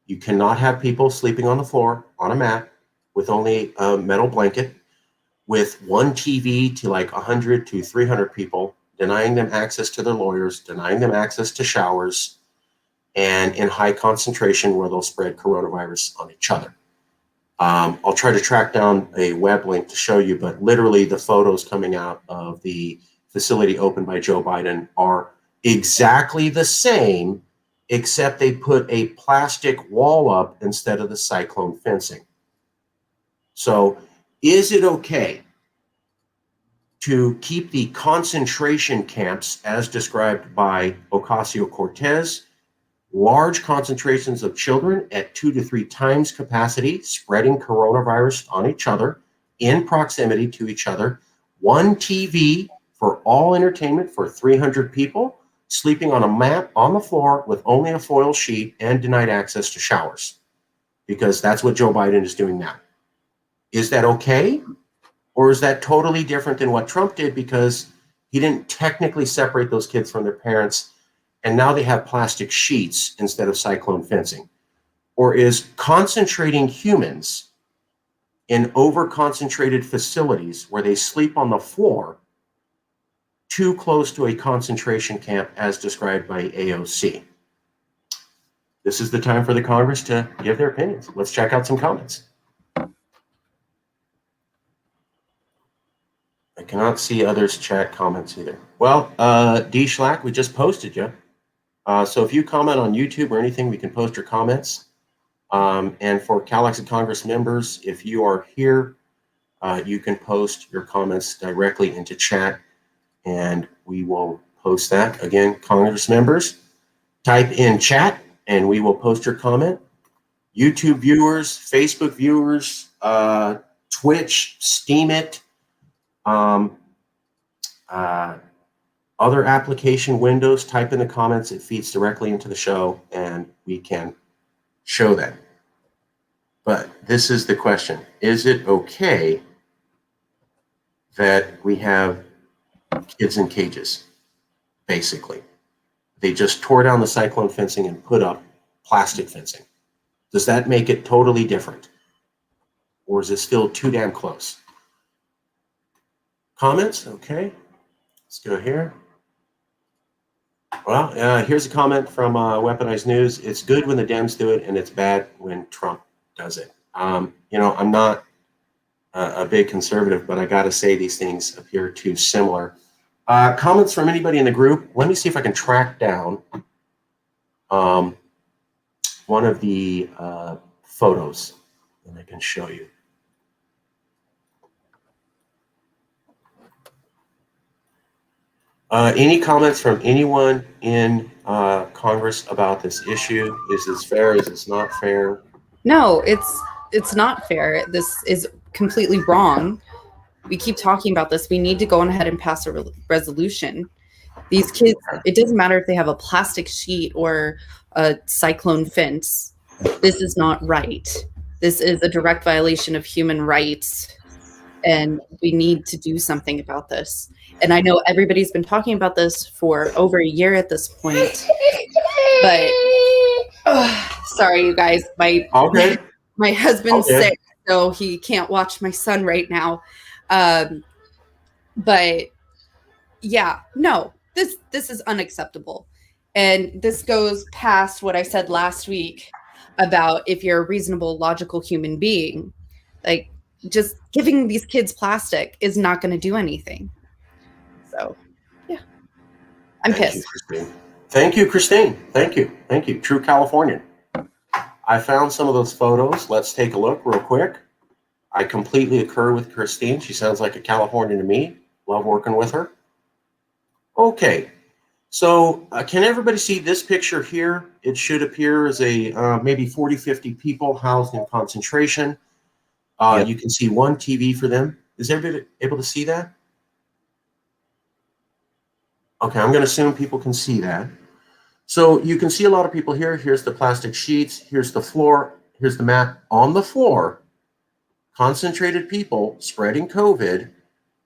You cannot have people sleeping on the floor on a mat with only a metal blanket, with one TV to like 100 to 300 people, denying them access to their lawyers, denying them access to showers, and in high concentration where they'll spread coronavirus on each other. I'll try to track down a web link to show you, but literally the photos coming out of the facility opened by Joe Biden are exactly the same, except they put a plastic wall up instead of the cyclone fencing. So is it okay to keep the concentration camps as described by Ocasio-Cortez, large concentrations of children at 2 to 3 times capacity, spreading coronavirus on each other, in proximity to each other, one TV for all entertainment for 300 people, sleeping on a mat on the floor with only a foil sheet, and denied access to showers? Because that's what Joe Biden is doing now. Is that okay? Or is that totally different than what Trump did, because he didn't technically separate those kids from their parents, and now they have plastic sheets instead of cyclone fencing? Or is concentrating humans in over-concentrated facilities where they sleep on the floor too close to a concentration camp as described by AOC? This is the time for the Congress to give their opinions. Let's check out some comments. I cannot see others' chat comments either. Well, D. Schlack, we just posted you. So if you comment on YouTube or anything, we can post your comments. And for CALEXIT Congress members, if you are here, you can post your comments directly into chat, and we will post that. Again, Congress members, type in chat, and we will post your comment. YouTube viewers, Facebook viewers, Twitch, Steemit, other application windows, type in the comments. It feeds directly into the show, and we can show that. But this is the question. Is it okay that we have kids in cages, basically? They just tore down the cyclone fencing and put up plastic fencing. Does that make it totally different? Or is it still too damn close? Comments? Okay. Let's go here. Well, here's a comment from Weaponized News. It's good when the Dems do it, and it's bad when Trump does it. You know, I'm not a big conservative, but I got to say these things appear too similar. Comments from anybody in the group? Let me see if I can track down one of the photos, and I can show you. Any comments from anyone in Congress about this issue? Is this fair? Is this not fair? No, it's not fair. This is completely wrong. We keep talking about this. We need to go on ahead and pass a resolution. These kids, it doesn't matter if they have a plastic sheet or a cyclone fence. This is not right. This is a direct violation of human rights, and we need to do something about this. And I know everybody's been talking about this for over a year at this point, but sorry, you guys, my husband's sick, so he can't watch my son right now. But yeah, no, this is unacceptable. And this goes past what I said last week about if you're a reasonable, logical human being, like just giving these kids plastic is not going to do anything. So, yeah, I'm pissed. Thank you, Christine. Thank you. Thank you. True Californian. I found some of those photos. Let's take a look real quick. I completely occur with Christine. She sounds like a Californian to me. Love working with her. Okay. So can everybody see this picture here? It should appear as a maybe 40, 50 people housed in concentration. Yep. You can see one TV for them. Is everybody able to see that? Okay, I'm going to assume people can see that. So you can see a lot of people here. Here's the plastic sheets. Here's the floor. Here's the mat on the floor. Concentrated people spreading COVID.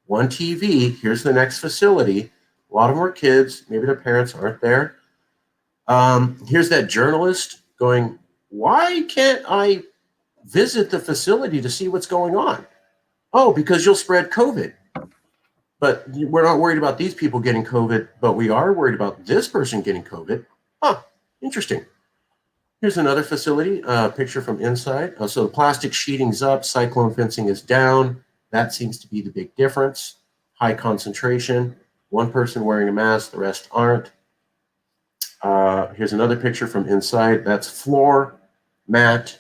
One TV. Here's the next facility. A lot of them are kids. Maybe their parents aren't there. Here's that journalist going, why can't I visit the facility to see what's going on? Oh, because you'll spread COVID. But we're not worried about these people getting COVID, but we are worried about this person getting COVID. Huh, interesting. Here's another facility, picture from inside. So the plastic sheeting's up, cyclone fencing is down. That seems to be the big difference. High concentration. One person wearing a mask, the rest aren't. Here's another picture from inside. That's floor, mat,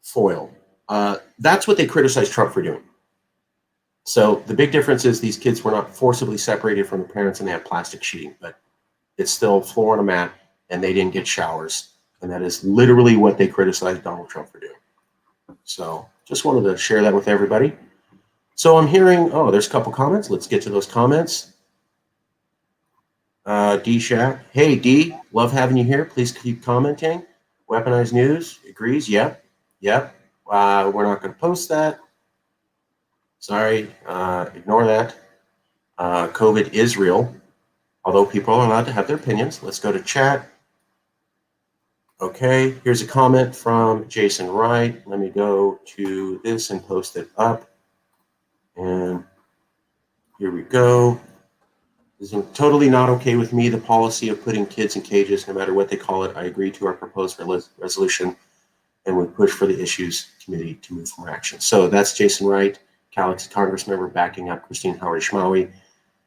foil. That's what they criticize Trump for doing. So the big difference is these kids were not forcibly separated from the parents and they have plastic sheeting, but it's still floor and a mat and they didn't get showers. And that is literally what they criticized Donald Trump for doing. So just wanted to share that with everybody. So I'm hearing, oh, there's a couple comments. Let's get to those comments. D Shack. Hey, D, love having you here. Please keep commenting. Weaponized News agrees. Yep. Yep. We're not going to post that. Sorry. Ignore that. COVID is real, although people are allowed to have their opinions. Let's go to chat. Okay. Here's a comment from Jason Wright. Let me go to this and post it up. And here we go. This is totally not okay with me. The policy of putting kids in cages, no matter what they call it. I agree to our proposed resolution and would push for the issues committee to move for action. So that's Jason Wright, CALEXIT Congress member, backing up Christine Howard-Ishmawi,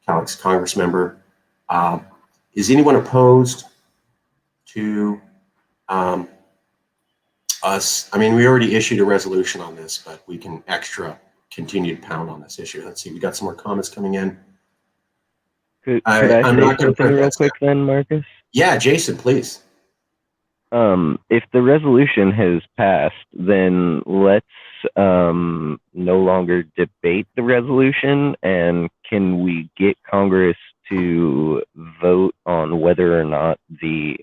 CALEXIT Congress member. Is anyone opposed to us? I mean, we already issued a resolution on this, but we can continue to pound on this issue. Let's see. We got some more comments coming in. Could I say something real quick then, Marcus? Yeah, Jason, please. If the resolution has passed, then let's no longer debate the resolution, and can we get Congress to vote on whether or not the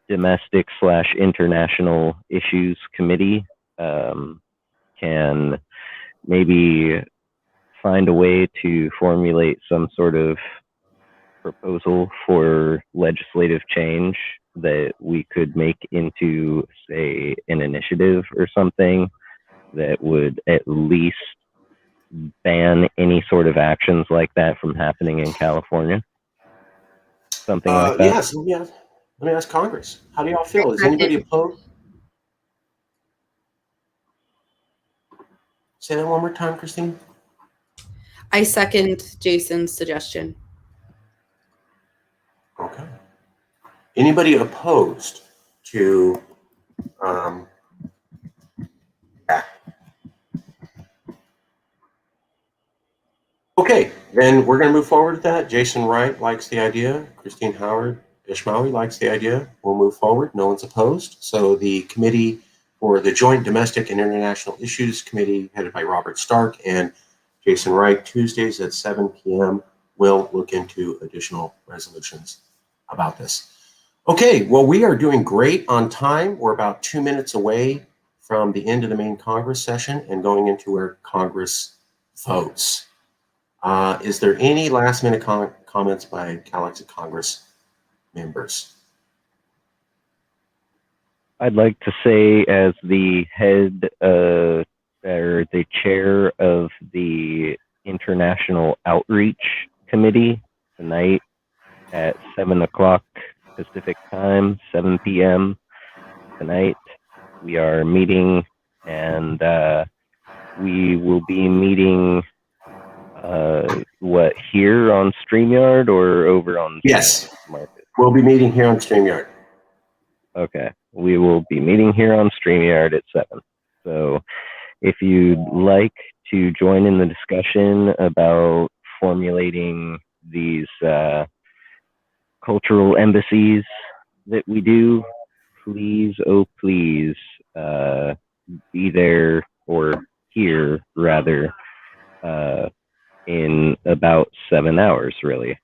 domestic/international issues committee can maybe find a way to formulate some sort of proposal for legislative change that we could make into, say, an initiative or something that would at least ban any sort of actions like that from happening in California? Something like that? Yes, let me ask Congress. How do y'all feel? Is anybody opposed? Say that one more time, Christine. I second Jason's suggestion. Okay. Anybody opposed to that? Okay, then we're going to move forward with that. Jason Wright likes the idea. Christine Howard-Ishmawi likes the idea. We'll move forward. No one's opposed. So the committee for the Joint Domestic and International Issues Committee, headed by Robert Stark and Jason Wright, Tuesdays at 7 p.m. will look into additional resolutions about this. Okay, well, we are doing great on time. We're about 2 minutes away from the end of the main Congress session and going into where Congress votes. Is there any last minute comments by CALEXIT Congress members? I'd like to say, as the head or the chair of the International Outreach Committee, tonight at 7 o'clock Pacific time, 7 p.m. tonight, we are meeting, and we will be meeting here on StreamYard or over on Yes, Market? we'll be meeting here on StreamYard. Okay, we will be meeting here on StreamYard at 7. So if you'd like to join in the discussion about formulating these cultural embassies that we do, please, oh please, be there, or here rather, in about 7 hours, really.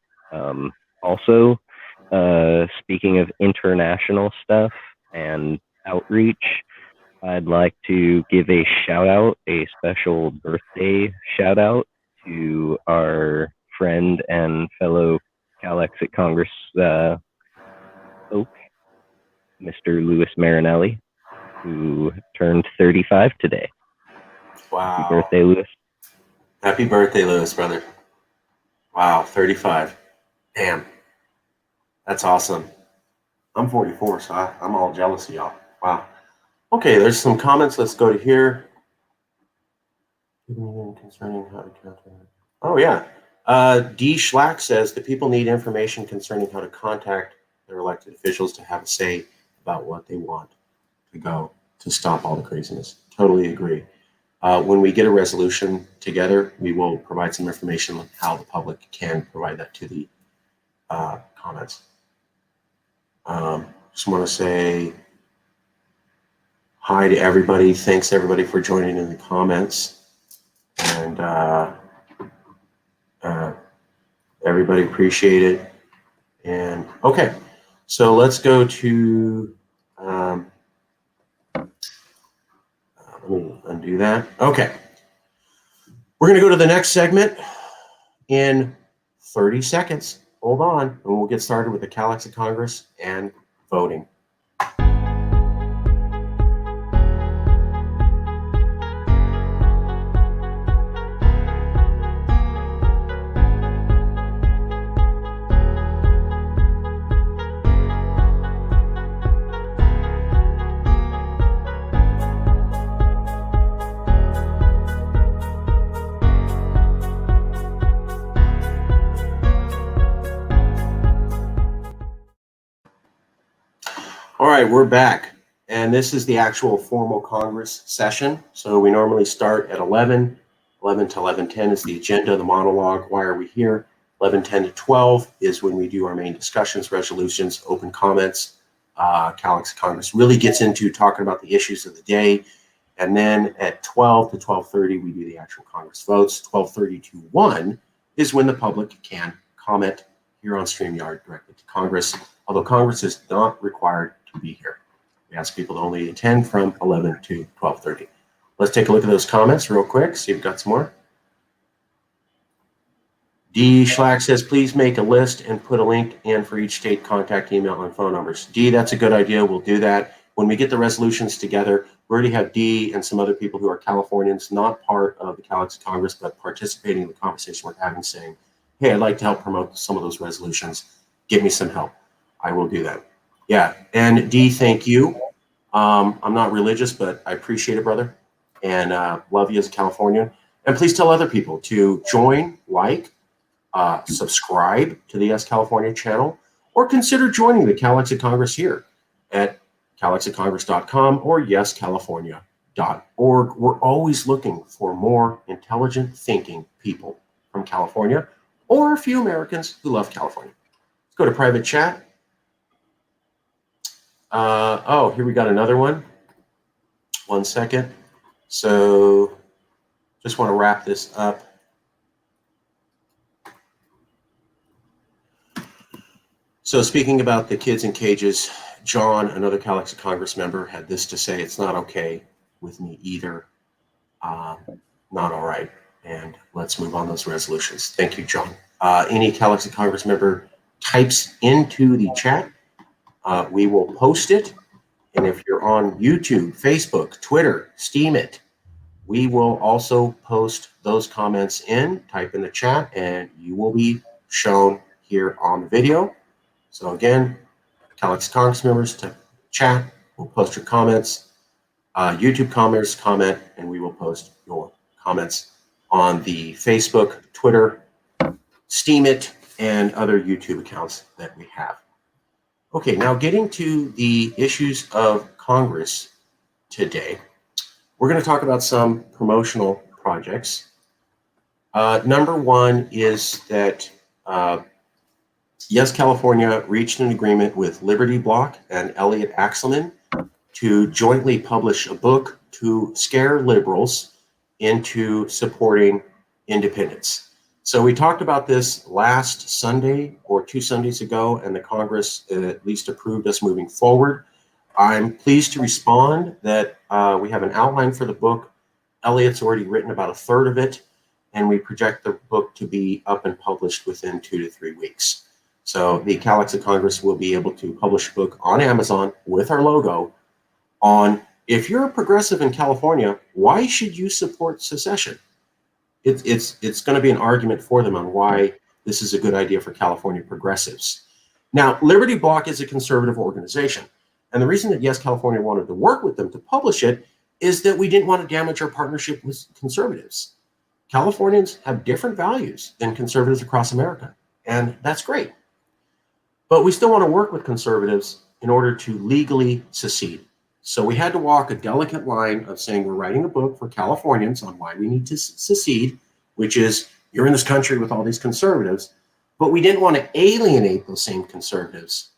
Also, speaking of international stuff and outreach, I'd like to give a shout out, a special birthday shout out to our friend and fellow CALEXIT Congress folk, Mr. Louis Marinelli, who turned 35 today. Wow. Happy birthday, Louis. Happy birthday, Louis, brother. Wow, 35. Damn. That's awesome. I'm 44, so I'm all jealous of y'all. Wow. Okay, there's some comments. Let's go to here. Concerning how to contact. Oh, yeah. D. Schlack says the people need information concerning how to contact their elected officials to have a say about what they want to go to stop all the craziness. Totally agree. When we get a resolution together, we will provide some information on how the public can provide that to the comments. Just want to say hi to everybody. Thanks everybody for joining in the comments. And everybody appreciate it. And okay, so let's go to, let me undo that. Okay. We're going to go to the next segment in 30 seconds. Hold on, and we'll get started with the CALEXIT Congress and voting. All right, we're back, and this is the actual formal Congress session. So we normally start at 11 to 11:10 is the agenda, the monologue. Why are we here? 11:10 to 12 is when we do our main discussions, resolutions, open comments. CALEXIT Congress really gets into talking about the issues of the day. And then at 12 to 12:30, we do the actual Congress votes. 12:30 to 1 is when the public can comment here on StreamYard directly to Congress, although Congress is not required to be here. We ask people to only attend from 11 to 12:30. Let's take a look at those comments real quick, see if we've got some more. D. Schlack says, please make a list and put a link in for each state contact email and phone numbers. D, that's a good idea. We'll do that. When we get the resolutions together, we already have D and some other people who are Californians, not part of the CALEXIT Congress, but participating in the conversation we're having, saying, hey, I'd like to help promote some of those resolutions. Give me some help. I will do that. Yeah, and D, thank you. I'm not religious, but I appreciate it, brother, and love you as a Californian. And please tell other people to join, subscribe to the Yes California channel, or consider joining the CALEXIT Congress here at calexitcongress.com or yescalifornia.org. We're always looking for more intelligent thinking people from California, or a few Americans who love California. Let's go to private chat. Oh, here we got another one. 1 second. So just want to wrap this up. So speaking about the kids in cages, John, another CALEXIT Congress member, had this to say: "It's not okay with me either. Not all right." And let's move on those resolutions. Thank you, John. Any CALEXIT Congress member types into the chat, we will post it. And if you're on YouTube, Facebook, Twitter, Steam it, we will also post those comments in, type in the chat, and you will be shown here on the video. So again, CALEXIT Congress members to chat, we'll post your comments. YouTube commenters comment, and we will post your comments on the Facebook, Twitter, Steam it, and other YouTube accounts that we have. Okay, now getting to the issues of Congress today, we're going to talk about some promotional projects. Number one is that Yes California reached an agreement with Liberty Block and Elliot Axelman to jointly publish a book to scare liberals into supporting independence. So we talked about this last Sunday or 2 Sundays ago, and the Congress at least approved us moving forward. I'm pleased to respond that we have an outline for the book. Elliot's already written about 1/3 of it, and we project the book to be up and published within 2 to 3 weeks. So the CALEXIT Congress will be able to publish a book on Amazon with our logo on, if you're a progressive in California, why should you support secession? It's going to be an argument for them on why this is a good idea for California progressives. Now, Liberty Block is a conservative organization. And the reason that Yes California wanted to work with them to publish it is that we didn't want to damage our partnership with conservatives. Californians have different values than conservatives across America, and that's great. But we still want to work with conservatives in order to legally secede. So we had to walk a delicate line of saying we're writing a book for Californians on why we need to secede, which is you're in this country with all these conservatives, but we didn't want to alienate those same conservatives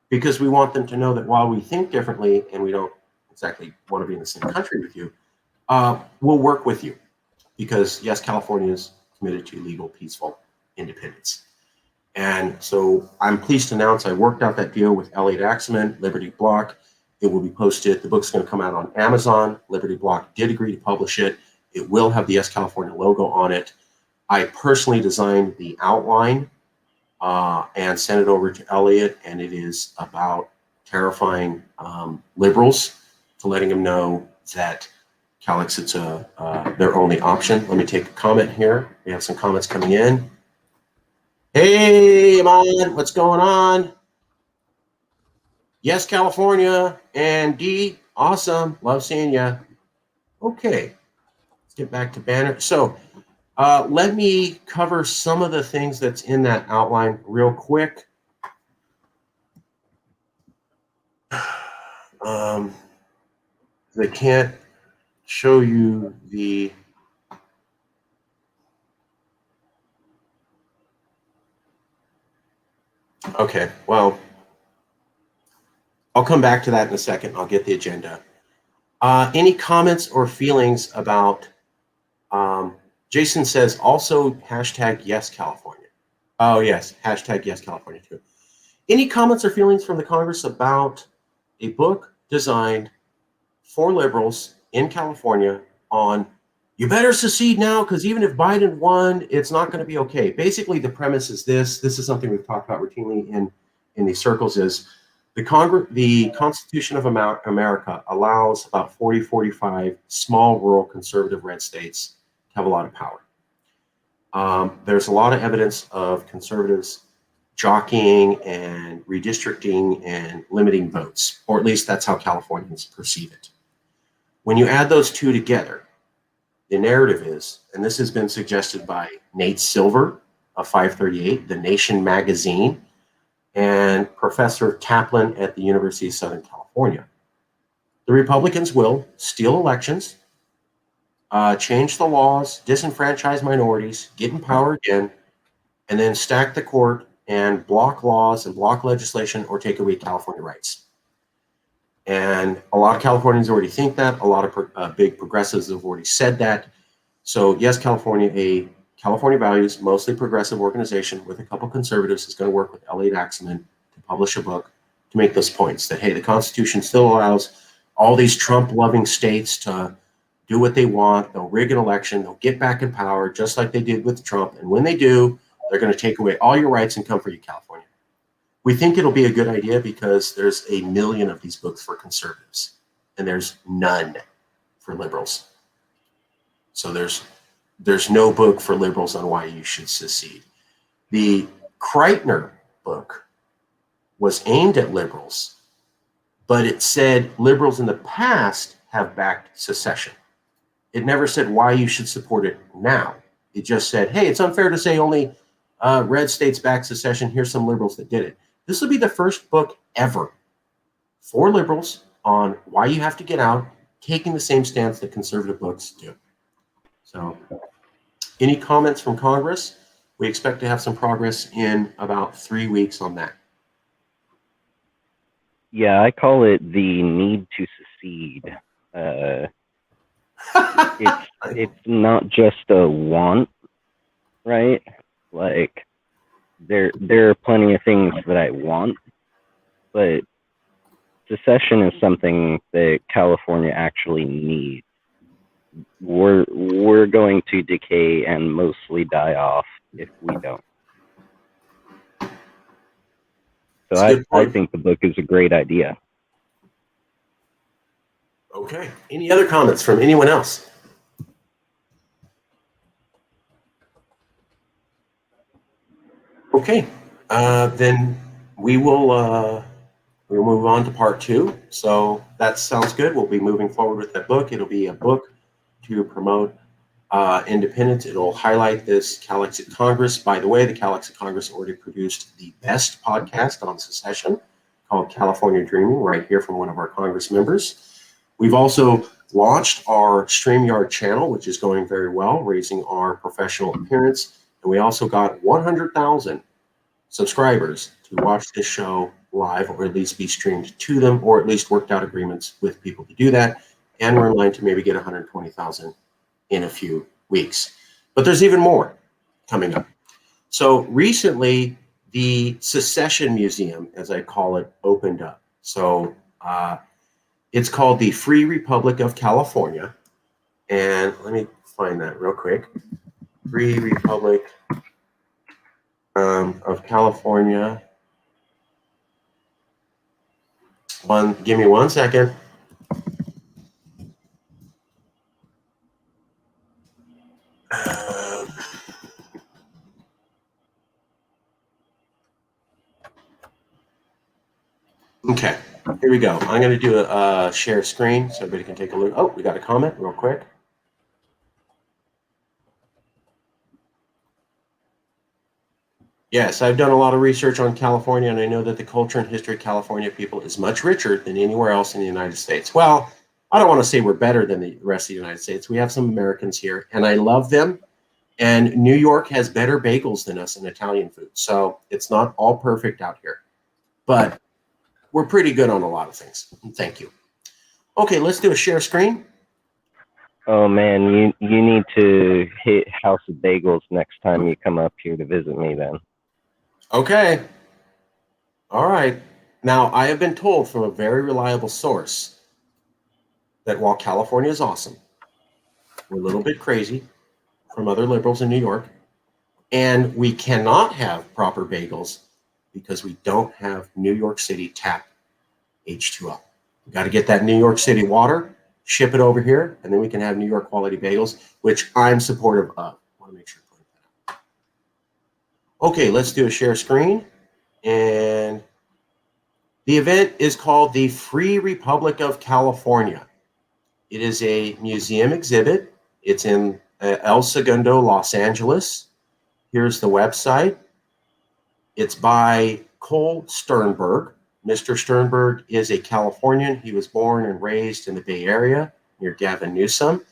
because we want them to know that while we think differently and we don't exactly want to be in the same country with you, we'll work with you because Yes California is committed to legal, peaceful independence. And so I'm pleased to announce I worked out that deal with Elliot Axelman, Liberty Block. It will be posted. The book's going to come out on Amazon. Liberty Block did agree to publish it. It will have the Yes California logo on it. I personally designed the outline and sent it over to Elliot, and it is about terrifying liberals, to letting them know that CALEXIT's their only option. Let me take a comment here. We have some comments coming in. Hey, Iman, what's going on? Yes, California and D, awesome. Love seeing you. Okay, let's get back to banner. So let me cover some of the things that's in that outline real quick. I can't show you the... Okay, well, I'll come back to that in a second. I'll get the agenda. Any comments or feelings about, Jason says also hashtag Yes California. Oh yes, hashtag Yes California too. Any comments or feelings from the Congress about a book designed for liberals in California on, you better secede now because even if Biden won, it's not going to be okay. Basically, the premise is this is something we've talked about routinely in these circles, is the Constitution of America allows about 40, 45 small rural conservative red states to have a lot of power. There's a lot of evidence of conservatives jockeying and redistricting and limiting votes, or at least that's how Californians perceive it. When you add those two together, the narrative is, and this has been suggested by Nate Silver of 538, The Nation magazine, and Professor Kaplan at the University of Southern California. The Republicans will steal elections, change the laws, disenfranchise minorities, get in power again, and then stack the court and block laws and block legislation or take away California rights. And a lot of Californians already think that. A lot of big progressives have already said that. So Yes California, a California Values, mostly progressive organization with a couple conservatives, is going to work with Elliot Axelman publish a book to make those points that, hey, the Constitution still allows all these Trump-loving states to do what they want. They'll rig an election. They'll get back in power just like they did with Trump. And when they do, they're going to take away all your rights and come for you, California. We think it'll be a good idea because there's 1 million of these books for conservatives, and there's none for liberals. So there's no book for liberals on why you should secede. The Kreitner book was aimed at liberals, but it said liberals in the past have backed secession. It never said why you should support it now. It just said, hey, it's unfair to say only red states back secession. Here's some liberals that did it. This will be the first book ever for liberals on why you have to get out, taking the same stance that conservative books do. So, any comments from Congress? We expect to have some progress in about 3 weeks on that. Yeah, I call it the need to secede. It's not just a want, right? Like there are plenty of things that I want, but secession is something that California actually needs. We're going to decay and mostly die off if we don't. So I think the book is a great idea. Okay. Any other comments from anyone else? Okay. Then we'll move on to part 2. So that sounds good. We'll be moving forward with that book. It'll be a book to promote independence. It'll highlight this CALEXIT Congress. By the way, the CALEXIT Congress already produced the best podcast on secession called California Dreaming, right here from one of our Congress members. We've also launched our StreamYard channel, which is going very well, raising our professional appearance. And we also got 100,000 subscribers to watch this show live, or at least be streamed to them, or at least worked out agreements with people to do that. And we're in line to maybe get 120,000 in a few weeks. But there's even more coming up. So recently, the Secession Museum, as I call it, opened up. So it's called the Free Republic of California. And let me find that real quick. Free Republic of California. Give me 1 second. Okay, here we go. I'm going to do a share screen so everybody can take a look. Oh, we got a comment real quick. Yes, I've done a lot of research on California, and I know that the culture and history of California people is much richer than anywhere else in the United States. Well, I don't want to say we're better than the rest of the United States. We have some Americans here, and I love them. And New York has better bagels than us in Italian food. So it's not all perfect out here. But we're pretty good on a lot of things. Thank you. Okay, let's do a share screen. Oh man, you need to hit House of Bagels next time you come up here to visit me then. Okay. All right. Now, I have been told from a very reliable source that while California is awesome, we're a little bit crazy from other liberals in New York, and we cannot have proper bagels because we don't have New York City tap H2O. We got to get that New York City water, ship it over here, and then we can have New York quality bagels, which I'm supportive of. I want to make sure to point that out. Okay, let's do a share screen. And the event is called the Free Republic of California. It is a museum exhibit. It's in El Segundo, Los Angeles. Here's the website. It's by Cole Sternberg. Mr. Sternberg is a Californian. He was born and raised in the Bay Area near Gavin Newsom.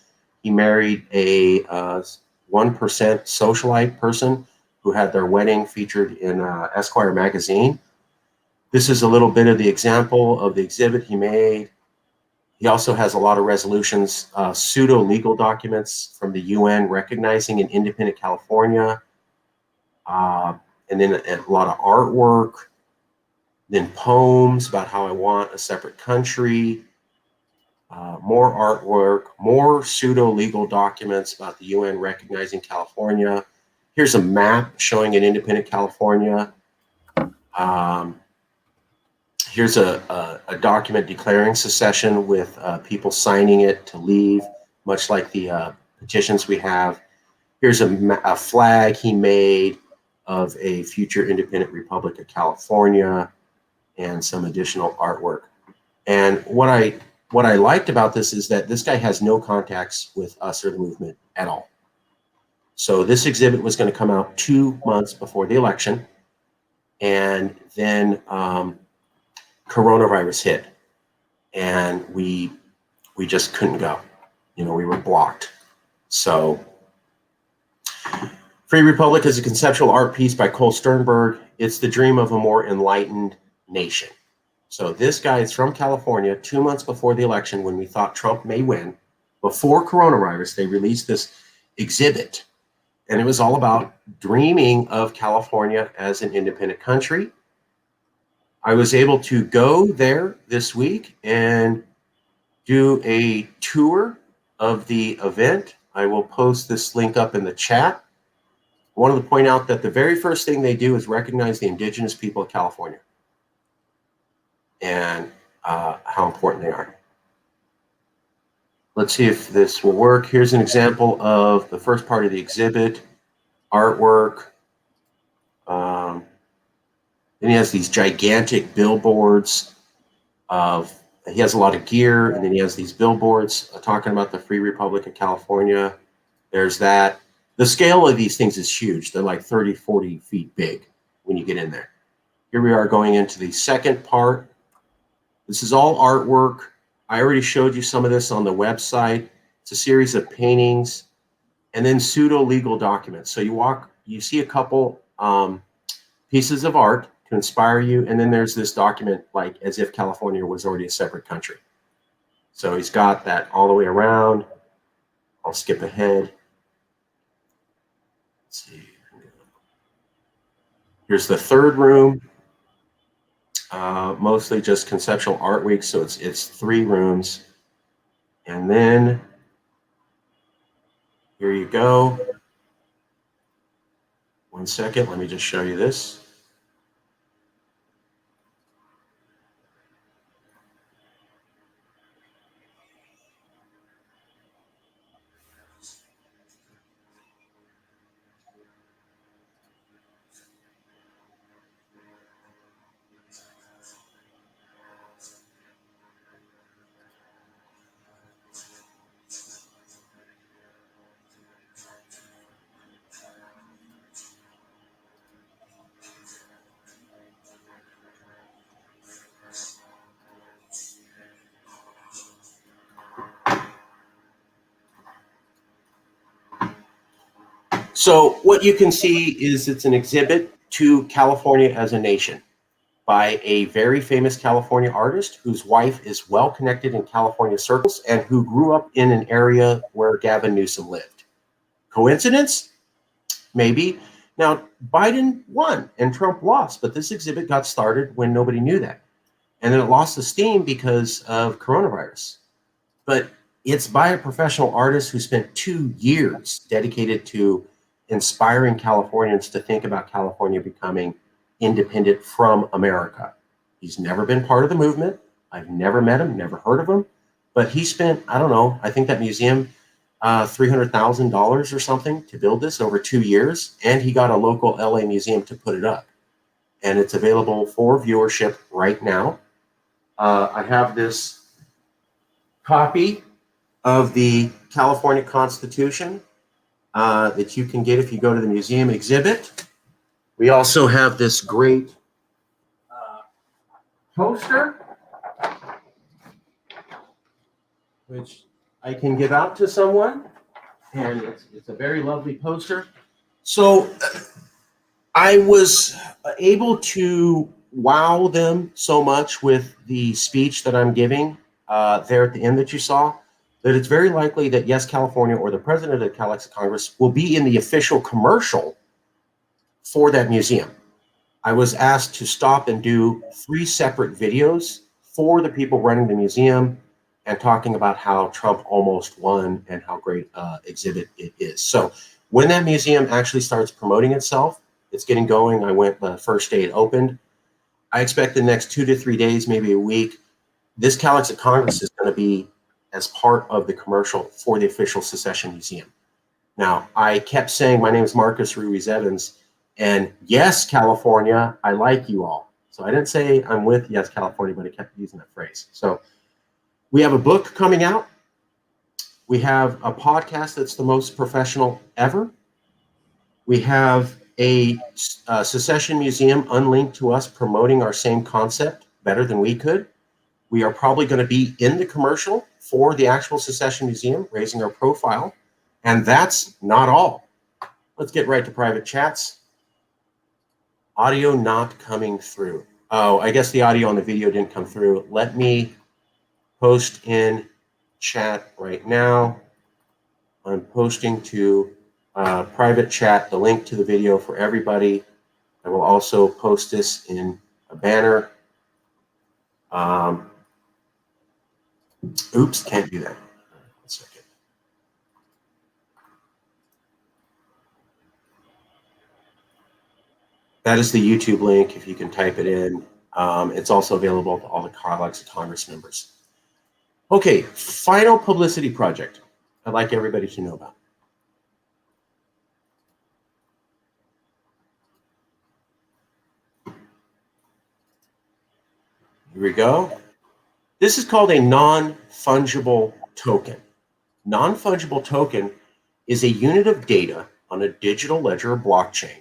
He married a 1% socialite person who had their wedding featured in Esquire magazine. This is a little bit of the example of the exhibit he made. He also has a lot of resolutions, pseudo-legal documents from the UN recognizing an independent California, and then a lot of artwork. then poems about how I want a separate country, more artwork, more pseudo-legal documents about the UN recognizing California. Here's a map showing an independent California. Here's a document declaring secession with people signing it to leave, much like the petitions we have. Here's a flag he made of a future independent Republic of California and some additional artwork. And what I liked about this is that this guy has no contacts with us or the movement at all. So this exhibit was going to come out 2 months before the election, and then coronavirus hit, and we just couldn't go. You know, we were blocked. So Free Republic is a conceptual art piece by Cole Sternberg. It's the dream of a more enlightened nation. So this guy is from California. 2 months before the election, when we thought Trump may win, before coronavirus, they released this exhibit. And it was all about dreaming of California as an independent country. I was able to go there this week and do a tour of the event. I will post this link up in the chat. I wanted to point out that the very first thing they do is recognize the indigenous people of California and how important they are. Let's see if this will work. Here's an example of the first part of the exhibit, artwork. Then he has these gigantic billboards he has a lot of gear, and then he has these billboards talking about the Free Republic of California. There's that. The scale of these things is huge. They're like 30, 40 feet big when you get in there. Here we are going into the second part. This is all artwork. I already showed you some of this on the website. It's a series of paintings and then pseudo-legal documents. So you see a couple pieces of art to inspire you, and then there's this document like as if California was already a separate country. So he's got that all the way around. I'll skip ahead. Let's see. Here's the third room. Mostly just conceptual art week, so it's 3 rooms. And then here you go. 1 second, let me just show you this. So what you can see is it's an exhibit to California as a nation by a very famous California artist whose wife is well connected in California circles and who grew up in an area where Gavin Newsom lived. Coincidence? Maybe. Now, Biden won and Trump lost, but this exhibit got started when nobody knew that. And then it lost the steam because of coronavirus. But it's by a professional artist who spent 2 years dedicated to inspiring Californians to think about California becoming independent from America. He's never been part of the movement. I've never met him, never heard of him, but he spent, I don't know, I think that museum, $300,000 or something to build this over 2 years, and he got a local LA museum to put it up. And it's available for viewership right now. I have this copy of the California Constitution that you can get if you go to the museum exhibit. We also have this great poster, which I can give out to someone, and it's a very lovely poster. So I was able to wow them so much with the speech that I'm giving there at the end that you saw, that it's very likely that Yes California or the president of the CALEXIT Congress will be in the official commercial for that museum. I was asked to stop and do 3 separate videos for the people running the museum and talking about how Trump almost won and how great exhibit it is. So when that museum actually starts promoting itself, it's getting going. I went the first day it opened. I expect the next 2 to 3 days, maybe a week, this CALEXIT Congress is going to be as part of the commercial for the official Secession Museum. Now, I kept saying, my name is Marcus Ruiz Evans, and yes, California, I like you all. So I didn't say I'm with Yes, California, but I kept using that phrase. So we have a book coming out. We have a podcast that's the most professional ever. We have a Secession Museum unlinked to us promoting our same concept better than we could. We are probably going to be in the commercial for the actual Secession Museum, raising our profile. And that's not all. Let's get right to private chats. Audio not coming through. Oh, I guess the audio on the video didn't come through. Let me post in chat right now. I'm posting to private chat the link to the video for everybody. I will also post this in a banner. Oops, can't do that. 1 second. That is the YouTube link, if you can type it in. It's also available to all the CALEXIT Congress members. Okay, final publicity project I'd like everybody to know about. Here we go. This is called a non-fungible token. Non-fungible token is a unit of data on a digital ledger or blockchain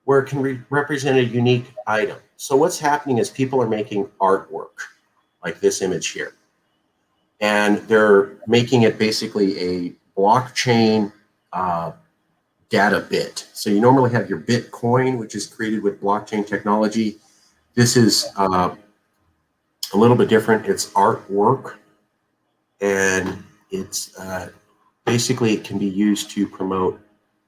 where it can represent a unique item. So what's happening is people are making artwork, like this image here. And they're making it basically a blockchain data bit. So you normally have your Bitcoin, which is created with blockchain technology. This is a little bit different. It's artwork, and it's basically it can be used to promote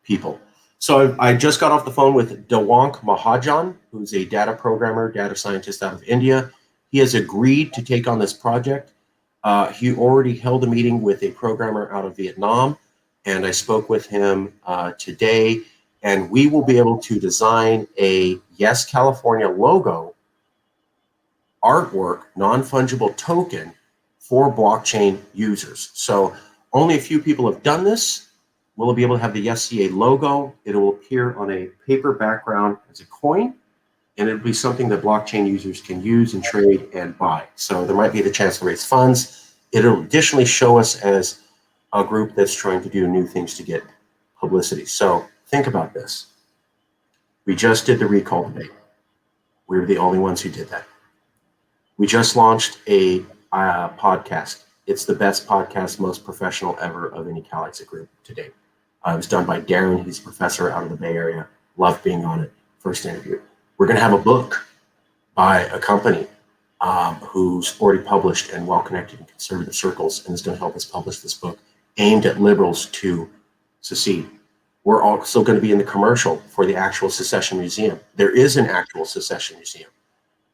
people. So I just got off the phone with Dewank Mahajan, who's a data programmer, data scientist out of India. He has agreed to take on this project. He already held a meeting with a programmer out of Vietnam, and I spoke with him today, and we will be able to design a Yes California logo artwork, non-fungible token for blockchain users. So only a few people have done this. We'll be able to have the Yes CA logo. It will appear on a paper background as a coin, and it'll be something that blockchain users can use and trade and buy. So there might be the chance to raise funds. It'll additionally show us as a group that's trying to do new things to get publicity. So think about this. We just did the recall debate. We were the only ones who did that. We just launched a podcast. It's the best podcast, most professional ever of any CALEXIT group to date. It was done by Darren. He's a professor out of the Bay Area. Loved being on it. First interview. We're going to have a book by a company who's already published and well-connected in conservative circles, and is going to help us publish this book aimed at liberals to secede. We're also going to be in the commercial for the actual Secession Museum. There is an actual Secession Museum.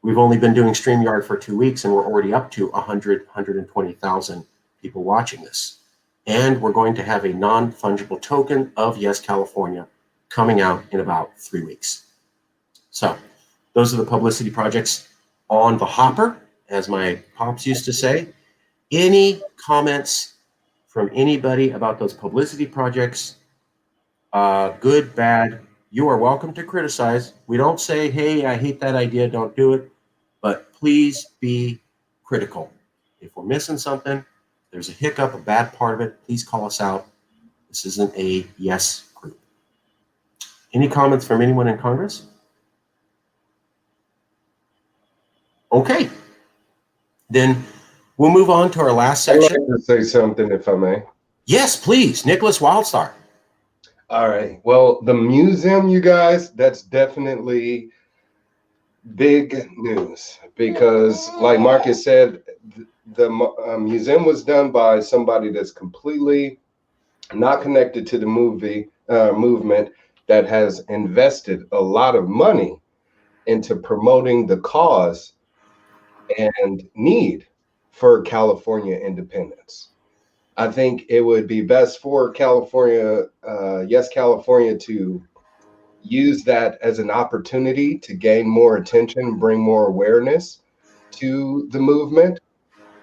We've only been doing StreamYard for 2 weeks, and we're already up to 120,000 people watching this. And we're going to have a non-fungible token of Yes California coming out in about 3 weeks. So those are the publicity projects on the hopper, as my pops used to say. Any comments from anybody about those publicity projects, good, bad, you are welcome to criticize. We don't say, hey, I hate that idea, don't do it. But please be critical. If we're missing something, there's a hiccup, a bad part of it, please call us out. This isn't a yes group. Any comments from anyone in Congress? Okay. Then we'll move on to our last section. I'd like to say something, if I may. Yes, please. Nicholas Wildstar. All right. Well, the museum, you guys, that's definitely big news, because like Marcus said, the museum was done by somebody that's completely not connected to the movement, that has invested a lot of money into promoting the cause and need for California independence. I think it would be best for California, Yes California, to use that as an opportunity to gain more attention, bring more awareness to the movement,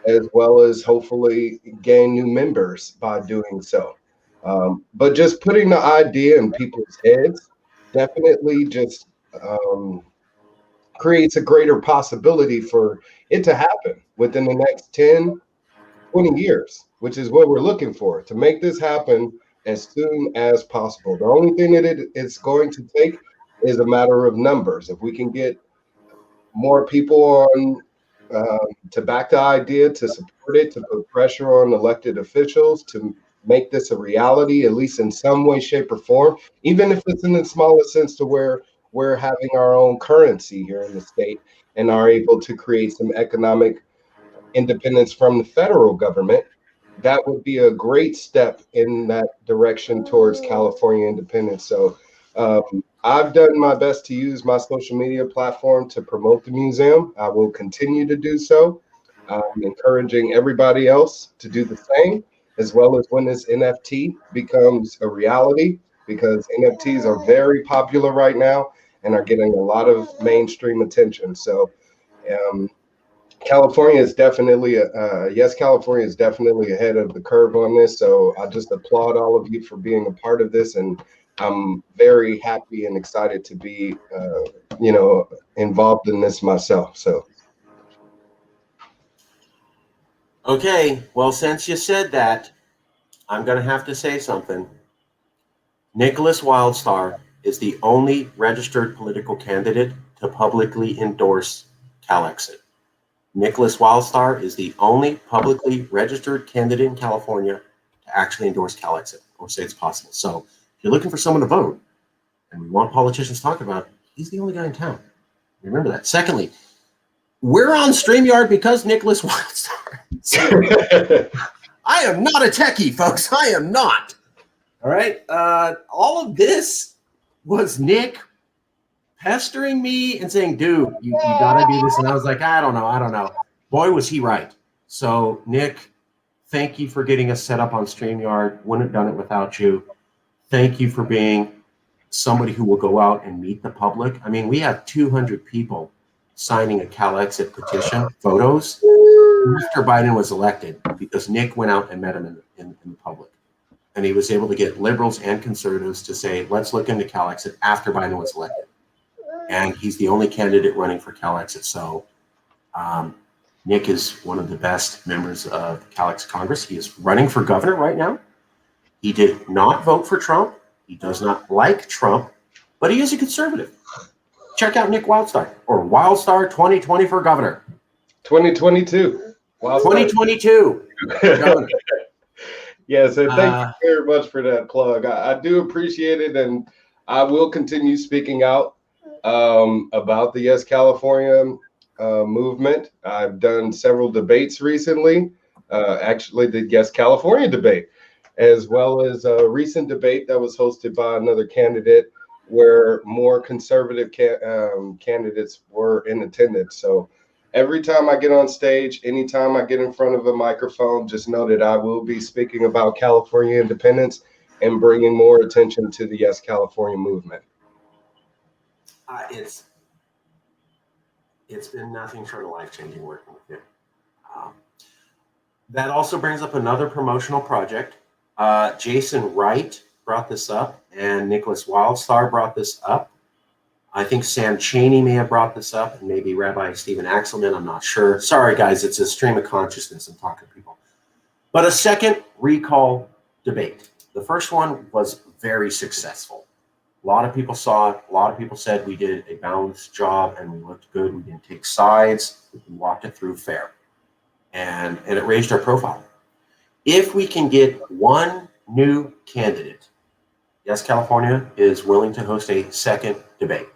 as well as hopefully gain new members by doing so. But just putting the idea in people's heads definitely just creates a greater possibility for it to happen within the next 10, 20 years, which is what we're looking for, to make this happen as soon as possible. The only thing that it's going to take is a matter of numbers. If we can get more people on to back the idea, to support it, to put pressure on elected officials to make this a reality, at least in some way, shape, or form, even if it's in the smallest sense to where we're having our own currency here in the state and are able to create some economic independence from the federal government, that would be a great step in that direction towards California independence. So I've done my best to use my social media platform to promote the museum. I will continue to do so. Encouraging everybody else to do the same, as well as when this NFT becomes a reality, because NFTs are very popular right now and are getting a lot of mainstream attention. So California is definitely California is definitely ahead of the curve on this. So I just applaud all of you for being a part of this, and I'm very happy and excited to be, involved in this myself. So. Okay, well, since you said that, I'm going to have to say something. Nicholas Wildstar is the only registered political candidate to publicly endorse CALEXIT. Nicholas Wildstar is the only publicly registered candidate in California to actually endorse CALEXIT or say it's possible. So if you're looking for someone to vote, and we want politicians talking about, he's the only guy in town. Remember that. Secondly, we're on StreamYard because Nicholas Wildstar. I am not a techie, folks. I am not. All right. All of this was Nick pestering me and saying, dude, you got to do this. And I was like, I don't know. Boy, was he right. So, Nick, thank you for getting us set up on StreamYard. Wouldn't have done it without you. Thank you for being somebody who will go out and meet the public. I mean, we have 200 people signing a CalExit petition, photos, after Biden was elected, because Nick went out and met him in the public. And he was able to get liberals and conservatives to say, let's look into CalExit after Biden was elected. And he's the only candidate running for CalExit. So Nick is one of the best members of the CALEXIT Congress. He is running for governor right now. He did not vote for Trump. He does not like Trump, but he is a conservative. Check out Nick Wildstar, or Wildstar 2020 for governor. 2022. Wildstar. 2022. Yes, and thank you very much for that plug. I do appreciate it, and I will continue speaking out about the Yes California movement. I've done several debates recently, actually the Yes California debate, as well as a recent debate that was hosted by another candidate where more conservative candidates were in attendance. So every time I get on stage, anytime I get in front of a microphone, just know that I will be speaking about California independence and bringing more attention to the Yes California movement. It's been nothing short of life-changing working with you. That also brings up another promotional project. Jason Wright brought this up, and Nicholas Wildstar brought this up. I think Sam Chaney may have brought this up, and maybe Rabbi Stephen Axelman. I'm not sure. Sorry, guys. It's a stream of consciousness. I'm talking to people. But a second recall debate. The first one was very successful. A lot of people saw it. A lot of people said we did a balanced job and we looked good. We didn't take sides. We walked it through fair. And it raised our profile. If we can get one new candidate, Yes California is willing to host a second debate.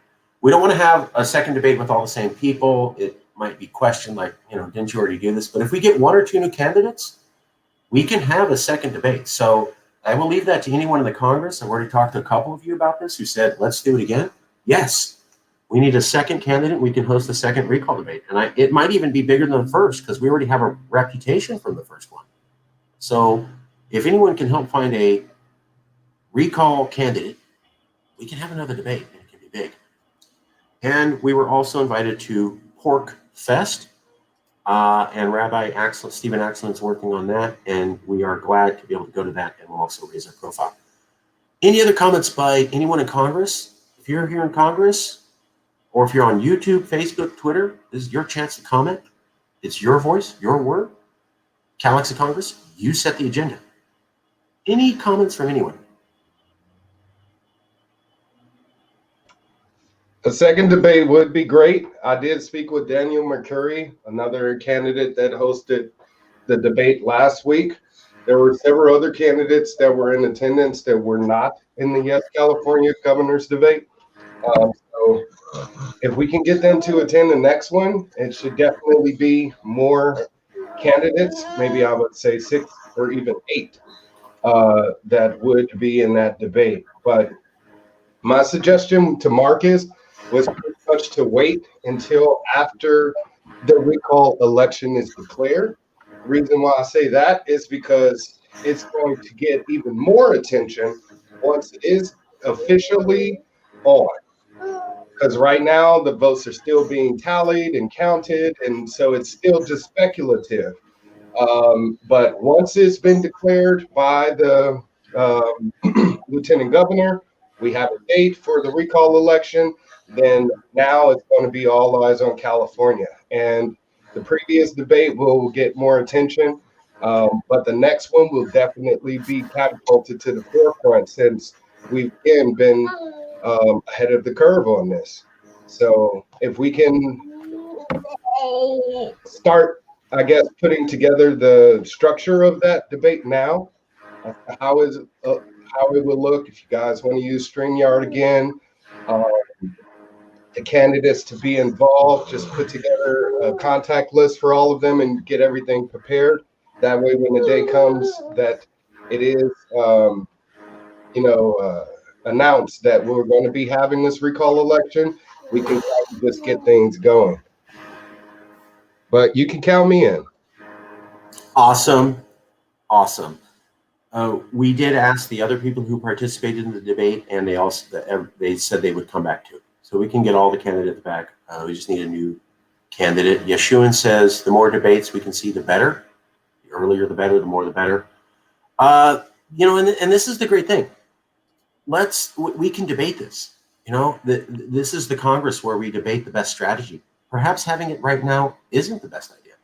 We don't want to have a second debate with all the same people. It might be questioned like, didn't you already do this? But if we get one or two new candidates, we can have a second debate. So I will leave that to anyone in the Congress. I've already talked to a couple of you about this who said, let's do it again. Yes, We need a second candidate. We can host a second recall debate. And it might even be bigger than the first because we already have a reputation from the first one. So if anyone can help find a recall candidate, we can have another debate and it can be big. And we were also invited to Pork Fest. And Rabbi Stephen Axelin's working on that. And we are glad to be able to go to that. And we'll also raise our profile. Any other comments by anyone in Congress? If you're here in Congress, or if you're on YouTube, Facebook, Twitter, this is your chance to comment. It's your voice, your word. CALEXIT Congress, you set the agenda. Any comments from anyone? A second debate would be great. I did speak with Daniel McCurry, another candidate that hosted the debate last week. There were several other candidates that were in attendance that were not in the Yes California Governor's debate. So if we can get them to attend the next one, it should definitely be more candidates. Maybe I would say 6 or even 8 that would be in that debate. But my suggestion to Marcus was pretty much to wait until after the recall election is declared. The reason why I say that is because it's going to get even more attention once it is officially on. Because right now the votes are still being tallied and counted, and so it's still just speculative. But once it's been declared by the lieutenant governor, we have a date for the recall election, then now it's going to be all eyes on California. And the previous debate will get more attention, but the next one will definitely be catapulted to the forefront since we've again been ahead of the curve on this. So if we can start, I guess, putting together the structure of that debate now, how it would look if you guys want to use StreamYard again, the candidates to be involved, just put together a contact list for all of them and get everything prepared. That way, when the day comes that it is, announced that we're going to be having this recall election, we can just get things going. But you can count me in. Awesome. We did ask the other people who participated in the debate, and they said they would come back too. So we can get all the candidates back. We just need a new candidate. Yeshua says the more debates we can see, the better. The earlier, the better. The more, the better. And this is the great thing. We can debate this. This is the Congress where we debate the best strategy. Perhaps having it right now isn't the best idea.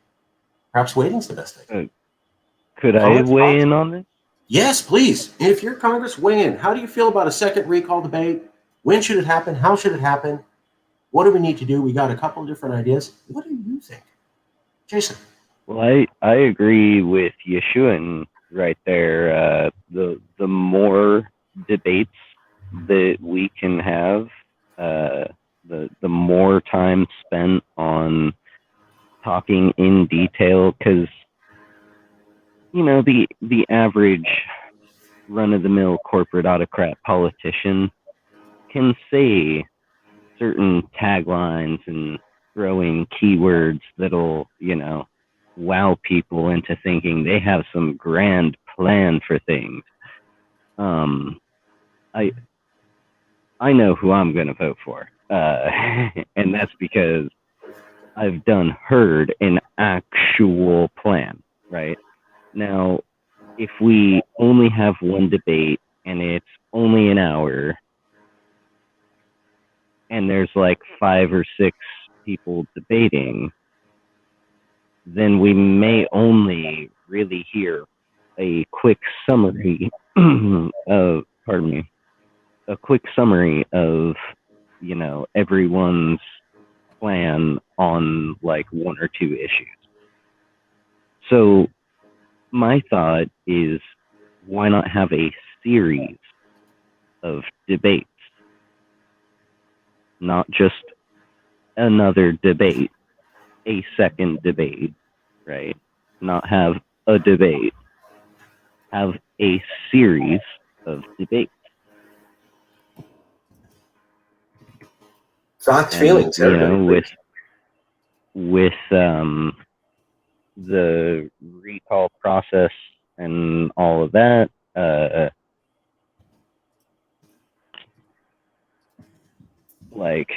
Perhaps waiting's the best idea. Could I weigh in on this? Yes, please. If you're Congress, weigh in. How do you feel about a second recall debate? When should it happen? How should it happen? What do we need to do? We got a couple of different ideas. What do you think? Jason? Well, I agree with Yeshua right there. The more debates that we can have, the more time spent on talking in detail, because the average run-of-the-mill corporate autocrat politician can say certain taglines and throwing keywords that'll wow people into thinking they have some grand plan for things. I know who I'm going to vote for, and that's because I've heard an actual plan. Right now, if we only have one debate and it's only an hour, and there's like 5 or 6 people debating, then we may only really hear a quick summary of everyone's plan on like 1 or 2 issues. So my thought is, why not have a series of debates? Not just another debate, a second debate, right? Not have a debate, have a series of debates. Thoughts, And, feelings, you know, everybody. with the recall process and all of that, like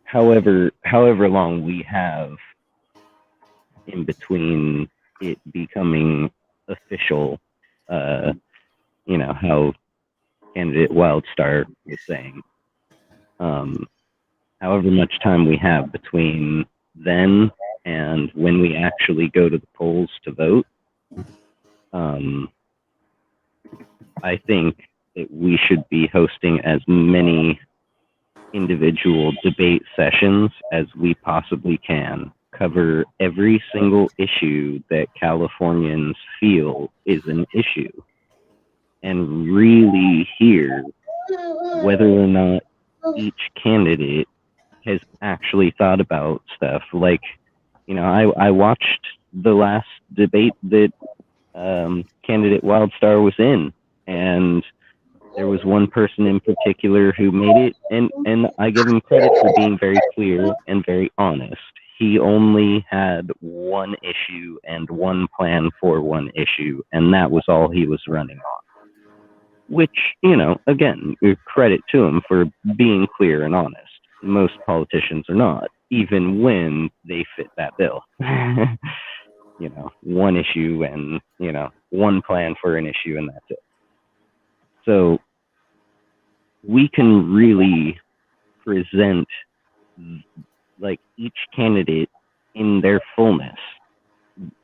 however long we have in between it becoming official, you know, how candidate Wildstar was saying, however much time we have between then and when we actually go to the polls to vote, I think that we should be hosting as many individual debate sessions as we possibly can, cover every single issue that Californians feel is an issue, and really hear whether or not each candidate has actually thought about stuff. Like, you know, I watched the last debate that candidate Wildstar was in, and there was one person in particular who made it, and I give him credit for being very clear and very honest. He only had one issue and one plan for one issue, and that was all he was running on. Which, you know, again, credit to him for being clear and honest. Most politicians are not, even when they fit that bill. You know, one issue and, you know, one plan for an issue, and that's it. So we can really present like each candidate in their fullness.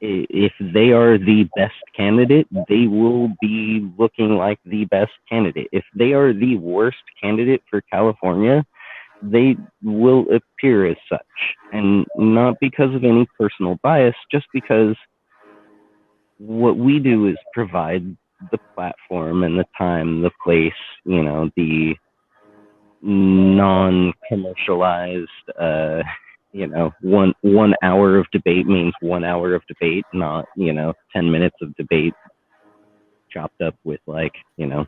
If they are the best candidate, they will be looking like the best candidate. If they are the worst candidate for California, they will appear as such. And not because of any personal bias, just because what we do is provide the platform and the time, the place, you know, the non-commercialized, you know, one hour of debate means 1 hour of debate, not, you know, 10 minutes of debate chopped up with, like, you know,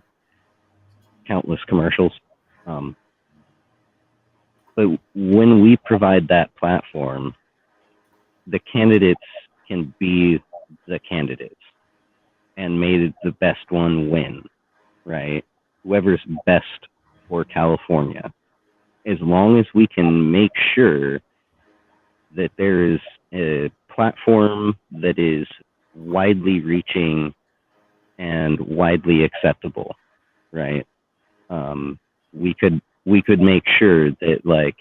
countless commercials. But when we provide that platform, the candidates can be the candidates, and may the best one win, right? Whoever's best for California. As long as we can make sure that there is a platform that is widely reaching and widely acceptable, right? We could make sure that, like,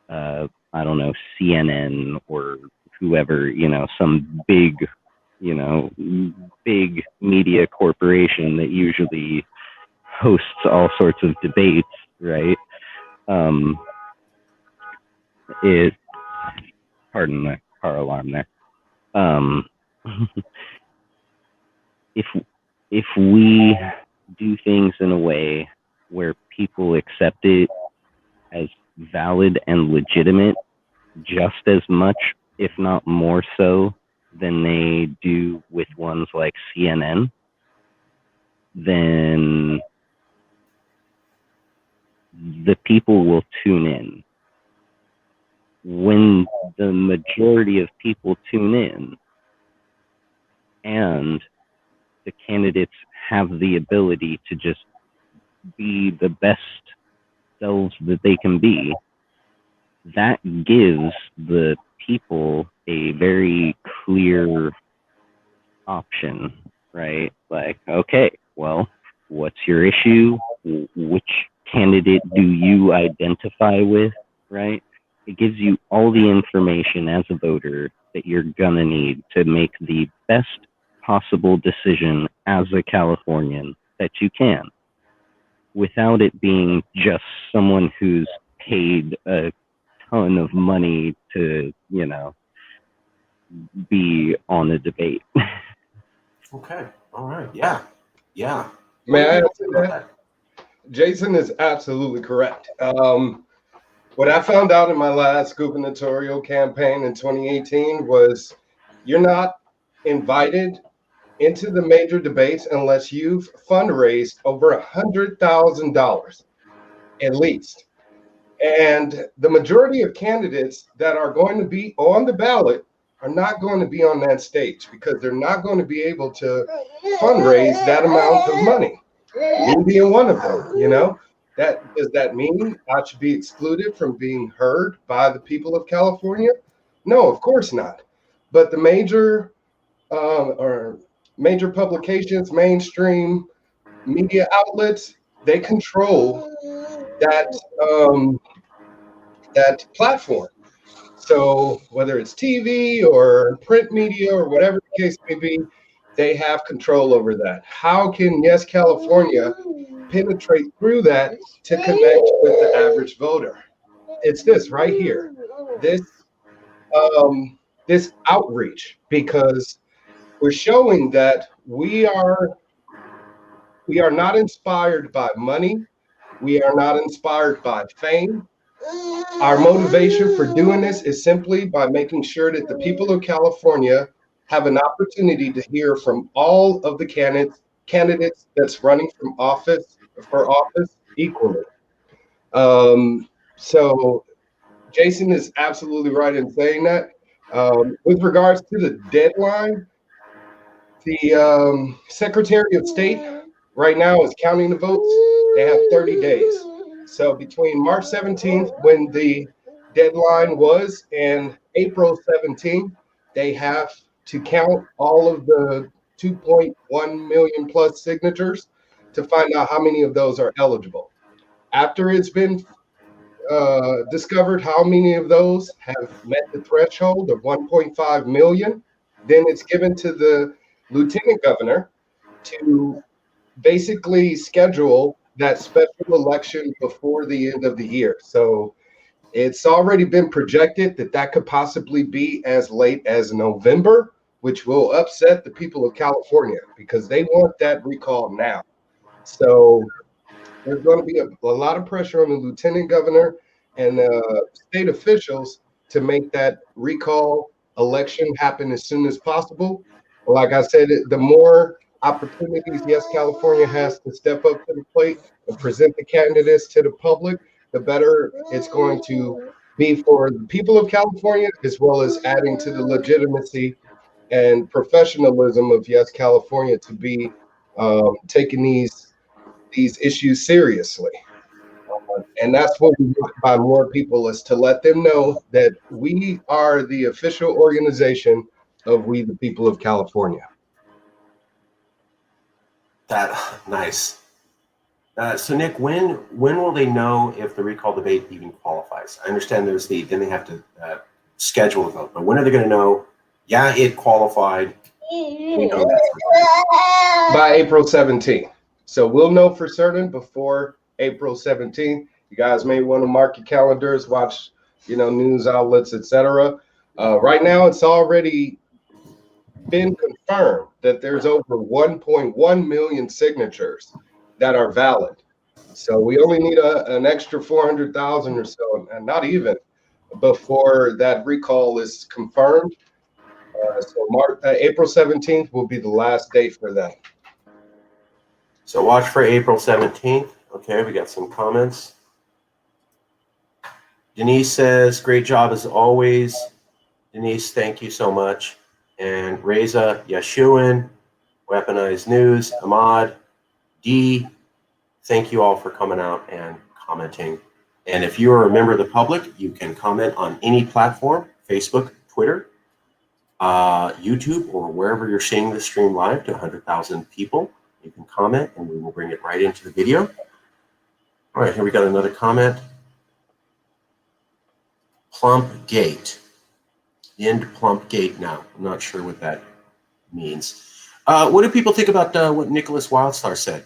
I don't know, CNN or whoever, you know, some big, you know, big media corporation that usually hosts all sorts of debates, right? Pardon the car alarm there. If we do things in a way where people accept it as valid and legitimate just as much, if not more so, than they do with ones like CNN, then the people will tune in. When the majority of people tune in and the candidates have the ability to just be the best selves that they can be, that gives the people a very clear option, right? Like, okay, well, what's your issue? Which candidate do you identify with, right? It gives you all the information as a voter that you're gonna need to make the best possible decision as a Californian that you can, without it being just someone who's paid a ton of money to, you know, be on a debate. Okay. All right. Yeah. Yeah. May I answer that? Jason is absolutely correct. What I found out in my last gubernatorial campaign in 2018 was you're not invited into the major debates unless you've fundraised over $100,000. at least. And the majority of candidates that are going to be on the ballot are not going to be on that stage because they're not going to be able to fundraise that amount of money. Me being one of them, you know. Does that mean I should be excluded from being heard by the people of California? No, of course not. But the major publications, mainstream media outlets, they control that that platform. So whether it's TV or print media or whatever the case may be, they have control over that. How can Yes California penetrate through that to connect with the average voter? It's this right here, this this outreach, because we're showing that we are not inspired by money, we are not inspired by fame. Our motivation for doing this is simply by making sure that the people of California have an opportunity to hear from all of the candidates that's running for office equally. So Jason is absolutely right in saying that. With regards to the deadline, the Secretary of State right now is counting the votes. They have 30 days. So between March 17th, when the deadline was, and April 17th, they have to count all of the 2.1 million plus signatures to find out how many of those are eligible. After it's been discovered how many of those have met the threshold of 1.5 million, then it's given to the lieutenant governor to basically schedule that special election before the end of the year. So it's already been projected that that could possibly be as late as November, which will upset the people of California because they want that recall now. So there's going to be a lot of pressure on the lieutenant governor and state officials to make that recall election happen as soon as possible. Like I said, the more opportunities Yes California has to step up to the plate and present the candidates to the public, the better it's going to be for the people of California, as well as adding to the legitimacy and professionalism of Yes California to be taking these issues seriously. And that's what we want by more people, is to let them know that we are the official organization of We the People of California. That nice. So Nick, when will they know if the recall debate even qualifies? I understand then they have to schedule a vote, but when are they going to know? Yeah, it qualified. We know that by April 17th. So we'll know for certain before April 17th. You guys may want to mark your calendars, watch, news outlets, etc. Right now, it's already been confirmed that there's over 1.1 million signatures that are valid. So we only need an extra 400,000 or so, and not even, before that recall is confirmed. So April 17th will be the last date for that. So watch for April 17th. Okay, we got some comments. Denise says, great job as always. Denise, thank you so much. And Reza, Yeshua, Weaponized News, Ahmad, D, thank you all for coming out and commenting. And if you are a member of the public, you can comment on any platform, Facebook, Twitter, YouTube, or wherever you're seeing the stream live to 100,000 people. You can comment and we will bring it right into the video. All right, here we got another comment. Plump Gate. End Plump Gate now. I'm not sure what that means. What do people think about what Nicholas Wildstar said?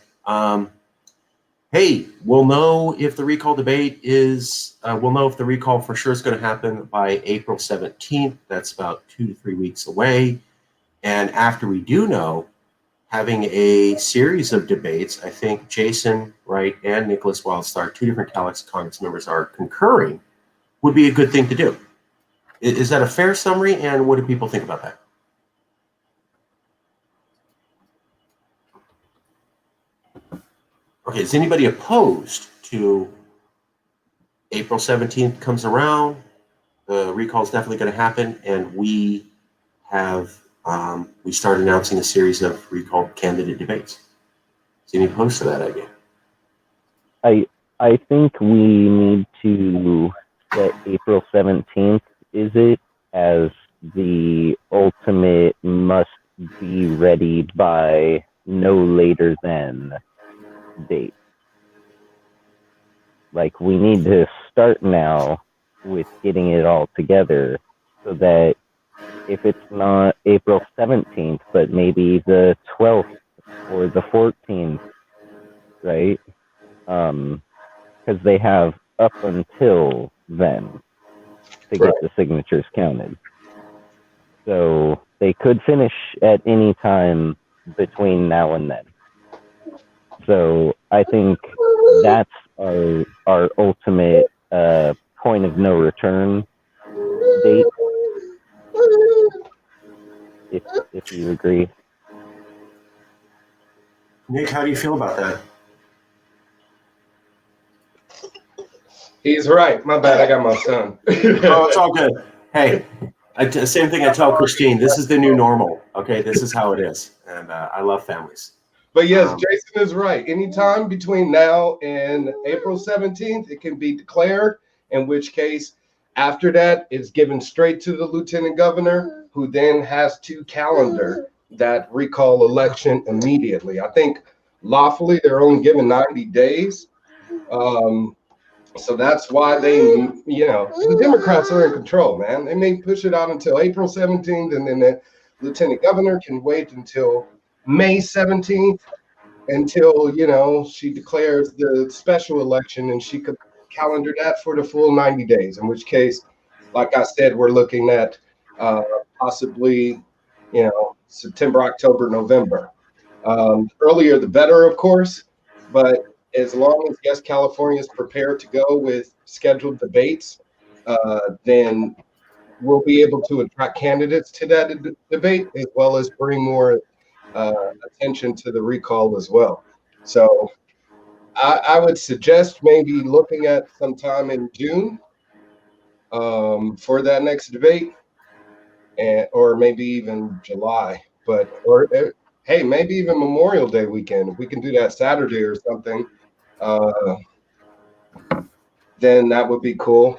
Hey, we'll know if the recall debate is, we'll know if the recall for sure is going to happen by April 17th. That's about 2 to 3 weeks away. And after we do know, having a series of debates, I think Jason Wright and Nicholas Wildstar, two different CALEXIT Congress members, are concurring, would be a good thing to do. Is that a fair summary, and what do people think about that? Okay, is anybody opposed to April 17th comes around, the recall is definitely going to happen, and we start announcing a series of recall candidate debates. So any opposed to that idea? I think we need to set April 17th, is it, as the ultimate must be ready by no later than date. Like, we need to start now with getting it all together so that if it's not April 17th, but maybe the 12th or the 14th, right? Because they have up until then to get the signatures counted. So they could finish at any time between now and then. So I think that's our ultimate point of no return date, if you agree. Nick, how do you feel about that? He's right. My bad. I got my son. Oh, it's all good. Hey, same thing I tell Christine. This is the new normal. Okay, this is how it is, and I love families. But yes, Jason is right. Anytime between now and April 17th, it can be declared, in which case, after that, it's given straight to the lieutenant governor, who then has to calendar that recall election immediately. I think lawfully they're only given 90 days. So that's why the Democrats are in control, man. They may push it out until April 17th, and then the lieutenant governor can wait until May 17th until, she declares the special election, and she could calendar that for the full 90 days, in which case, like I said, we're looking at possibly, September, October, November. Earlier, the better, of course, but as long as Yes California is prepared to go with scheduled debates, then we'll be able to attract candidates to that debate, as well as bring more attention to the recall as well. So I would suggest maybe looking at sometime in June for that next debate, or maybe even July. Hey, maybe even Memorial Day weekend. If we can do that Saturday or something, then that would be cool.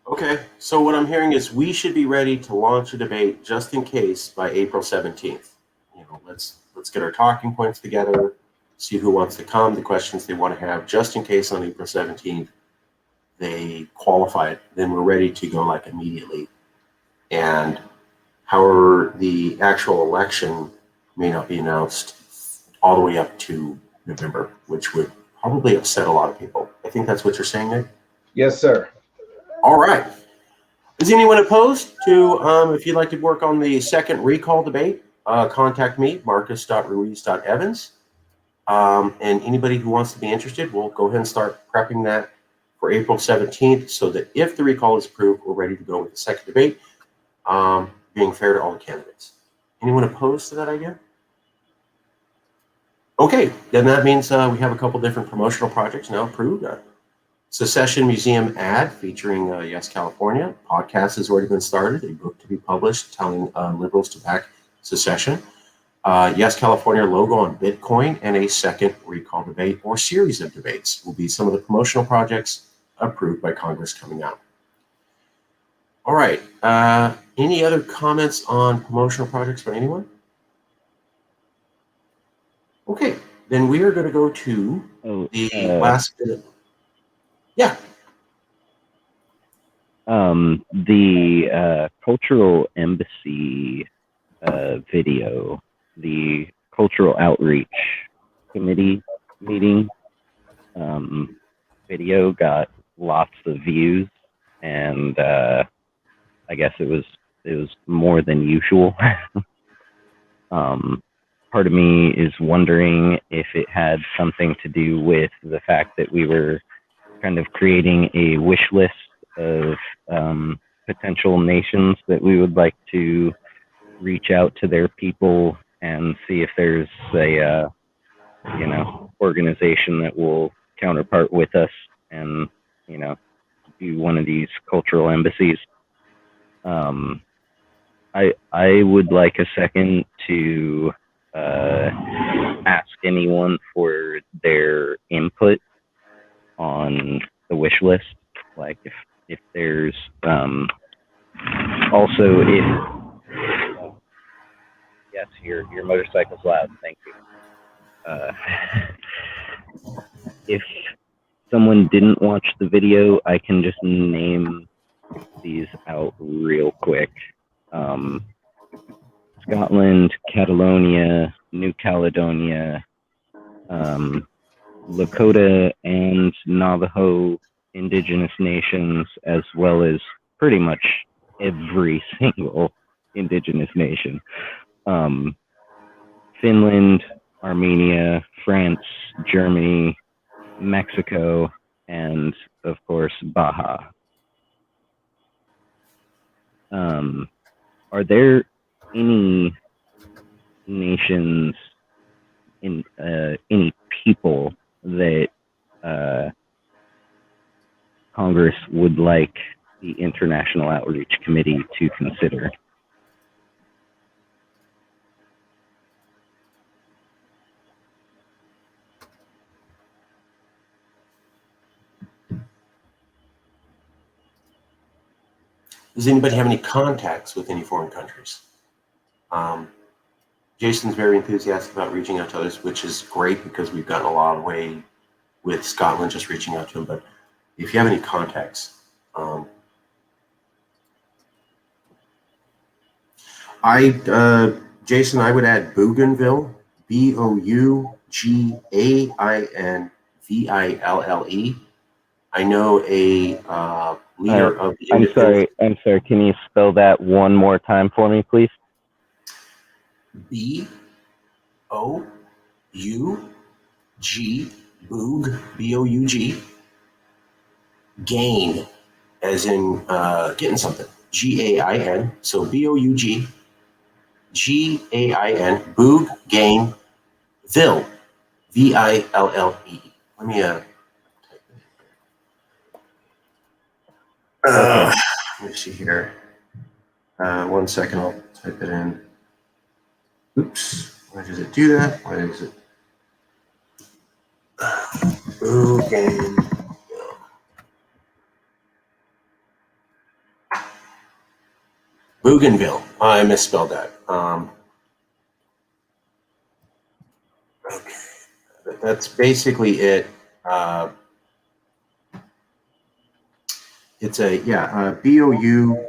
Okay, so what I'm hearing is we should be ready to launch a debate just in case by April 17th. Let's get our talking points together, see who wants to come, the questions they want to have, just in case on April 17th they qualify it. Then we're ready to go like immediately. And however, the actual election may not be announced all the way up to November, which would probably upset a lot of people. I think that's what you're saying, Nick? Yes, sir. All right. Is anyone opposed to, if you'd like to work on the second recall debate, contact me, marcus.ruiz.evans. And anybody who wants to be interested, we'll go ahead and start prepping that for April 17th so that if the recall is approved, we're ready to go with the second debate, being fair to all the candidates. Anyone opposed to that idea? Okay, then that means we have a couple different promotional projects now approved. Secession Museum ad featuring Yes California. Podcast has already been started. A book to be published telling liberals to back secession. Yes California logo on Bitcoin, and a second recall debate or series of debates will be some of the promotional projects approved by Congress coming out. All right. Any other comments on promotional projects for anyone? Okay, then we are going to go to the last minute. Yeah. The cultural embassy video, the cultural outreach committee meeting video got lots of views, and I guess it was more than usual. Part of me is wondering if it had something to do with the fact that we were kind of creating a wish list of potential nations that we would like to reach out to their people and see if there's a organization that will counterpart with us and, you know, do one of these cultural embassies. I would like a second to ask anyone for their input on the wish list. Like if there's also if yes, your motorcycle's loud. Thank you. If someone didn't watch the video, I can just name these out real quick. Scotland, Catalonia, New Caledonia, Lakota and Navajo indigenous nations, as well as pretty much every single indigenous nation. Finland, Armenia, France, Germany, Mexico, and of course, Baja. Are there any nations, any people that Congress would like the International Outreach Committee to consider? Does anybody have any contacts with any foreign countries? Jason's very enthusiastic about reaching out to others, which is great because we've gotten a lot of way with Scotland just reaching out to them. But if you have any contacts, Jason, I would add Bougainville, Bougainville. I know a leader of the I'm sorry. Can you spell that one more time for me, please? Boug, Boug, B-O-U-G, gain, as in getting something, G-A-I-N, so B-O-U-G, G-A-I-N, Boug, gain, Ville, V-I-L-L-E. Let me let me see here. 1 second, I'll type it in. Oops, why does it do that? Why is it? Bougainville. I misspelled that. Okay, that's basically it. It's a Bougain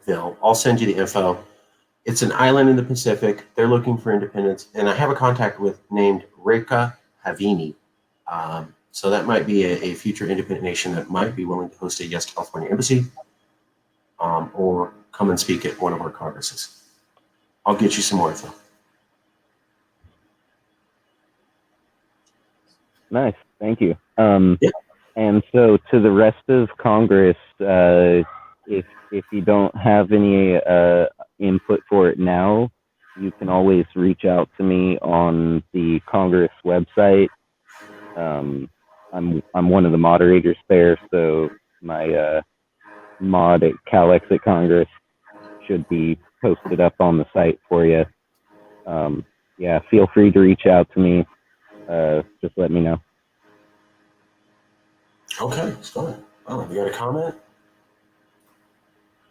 Ville. I'll send you the info. It's an island in the Pacific. They're looking for independence, and I have a contact with named Reka Havini. So that might be a future independent nation that might be willing to host a Yes California embassy, or come and speak at one of our congresses. I'll get you some more info. Nice, thank you. Yeah. And so to the rest of Congress, if you don't have any input for it now, you can always reach out to me on the Congress website. I'm one of the moderators there, so my mod at CALEXIT Congress should be posted up on the site for you. Yeah, feel free to reach out to me. Just let me know. Okay, it's fine. Oh, you got a comment?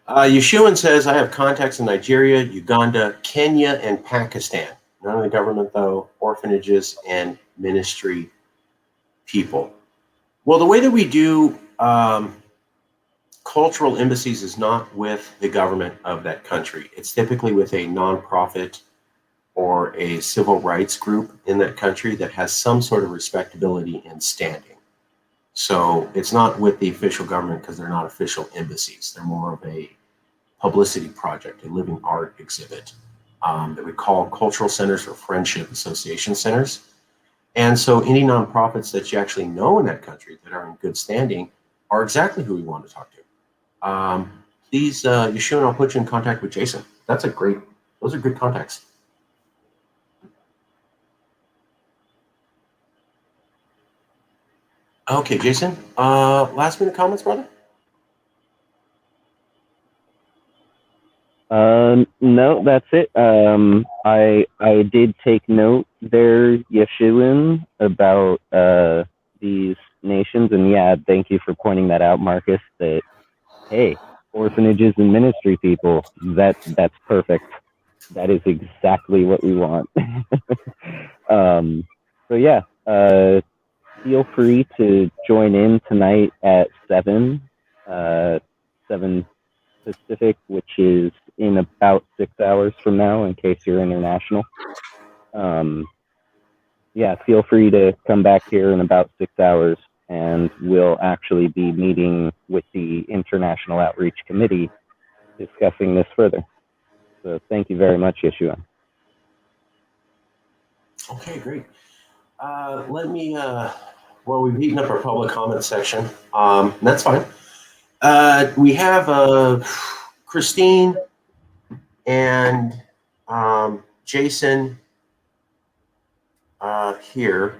Yeshuan says, I have contacts in Nigeria, Uganda, Kenya, and Pakistan. None of the government, though, orphanages and ministry people. Well, the way that we do cultural embassies is not with the government of that country. It's typically with a nonprofit or a civil rights group in that country that has some sort of respectability and standing. So it's not with the official government because they're not official embassies. They're more of a publicity project, a living art exhibit that we call cultural centers or friendship association centers. And so any nonprofits that you actually know in that country that are in good standing are exactly who we want to talk to. Please, Yeshua, I'll put you in contact with Jason. Those are good contacts. Okay, Jason. Last minute comments, brother? No, that's it. I did take note there, Yeshua, about these nations, and yeah, thank you for pointing that out, Marcus. That hey, orphanages and ministry people, that's perfect. That is exactly what we want. So yeah, feel free to join in tonight at 7 Pacific, which is in about 6 hours from now, in case you're international. Yeah, feel free to come back here in about 6 hours, and we'll actually be meeting with the International Outreach Committee discussing this further. So thank you very much, Yeshua. Okay, great. Let me, well, we've eaten up our public comment section. That's fine. We have Christine and Jason here.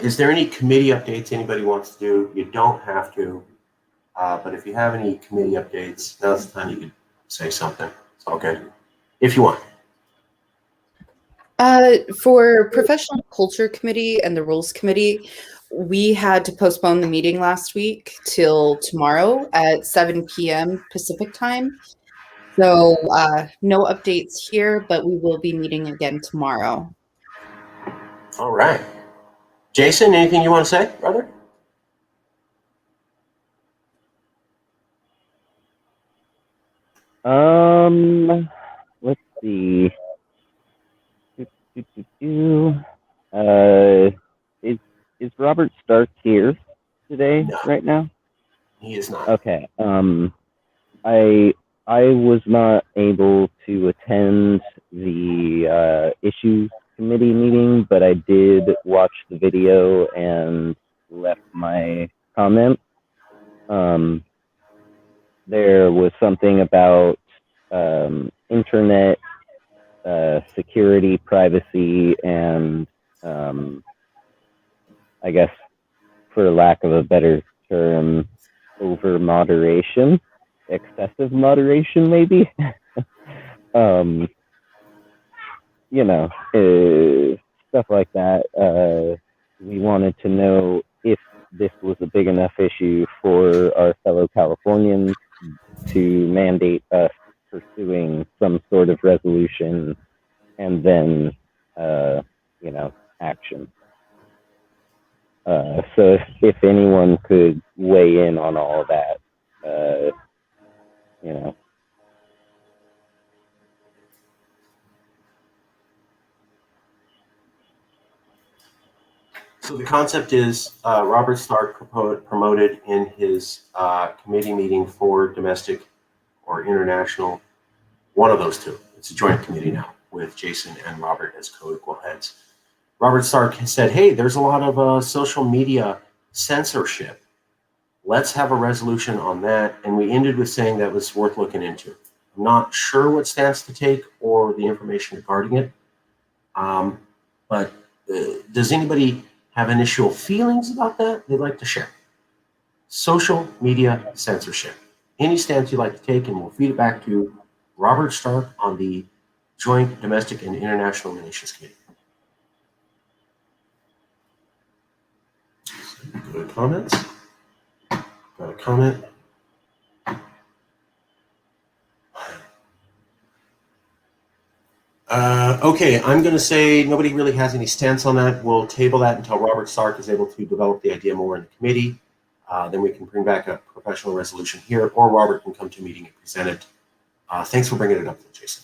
Is there any committee updates anybody wants to do? You don't have to, but if you have any committee updates, now's the time you can say something. It's all good, if you want. For Professional Culture Committee and the Rules Committee, we had to postpone the meeting last week till tomorrow at 7 p.m. Pacific time. So no updates here, but we will be meeting again tomorrow. All right. Jason, anything you want to say, brother? Let's see. Is Robert Stark here today, No. right now? He is not. Okay. I was not able to attend the issues committee meeting, but I did watch the video and left my comment. There was something about internet security, privacy, and I guess, for lack of a better term, over moderation, excessive moderation, maybe. You know, stuff like that. We wanted to know if this was a big enough issue for our fellow Californians to mandate us pursuing some sort of resolution and then, you know, action. So if anyone could weigh in on all that, you know. So the concept is Robert Stark promoted in his committee meeting for domestic or international, one of those two. It's a joint committee now with Jason and Robert as co-equal heads. Robert Stark said, hey, there's a lot of social media censorship. Let's have a resolution on that. And we ended with saying that was worth looking into. I'm not sure what stance to take or the information regarding it. But does anybody have initial feelings about that they'd like to share? Social media censorship. Any stance you'd like to take, and we'll feed it back to Robert Stark on the Joint Domestic and International Relations Committee. Good comments. Got a comment. Okay, I'm going to say nobody really has any stance on that. We'll table that until Robert Stark is able to develop the idea more in the committee. Then we can bring back a professional resolution here, or Robert can come to a meeting and present it. Thanks for bringing it up, Jason.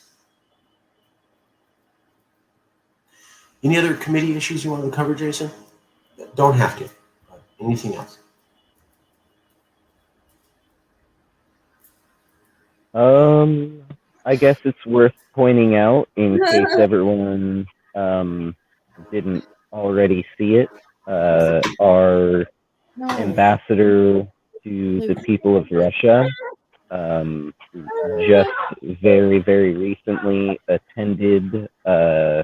Any other committee issues you want to cover, Jason? Don't have to. Anything else? I guess it's worth pointing out, in case everyone didn't already see it, our ambassador to the people of Russia just very, very recently attended an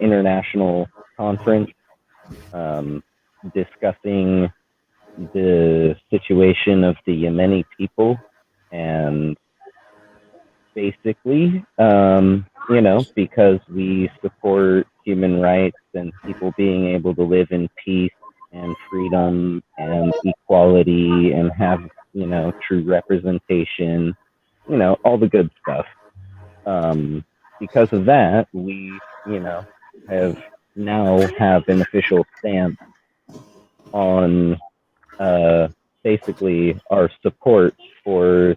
international conference, discussing the situation of the Yemeni people, and basically, because we support human rights and people being able to live in peace and freedom and equality and have, true representation, all the good stuff. Because of that, we, have an official stance on basically our support for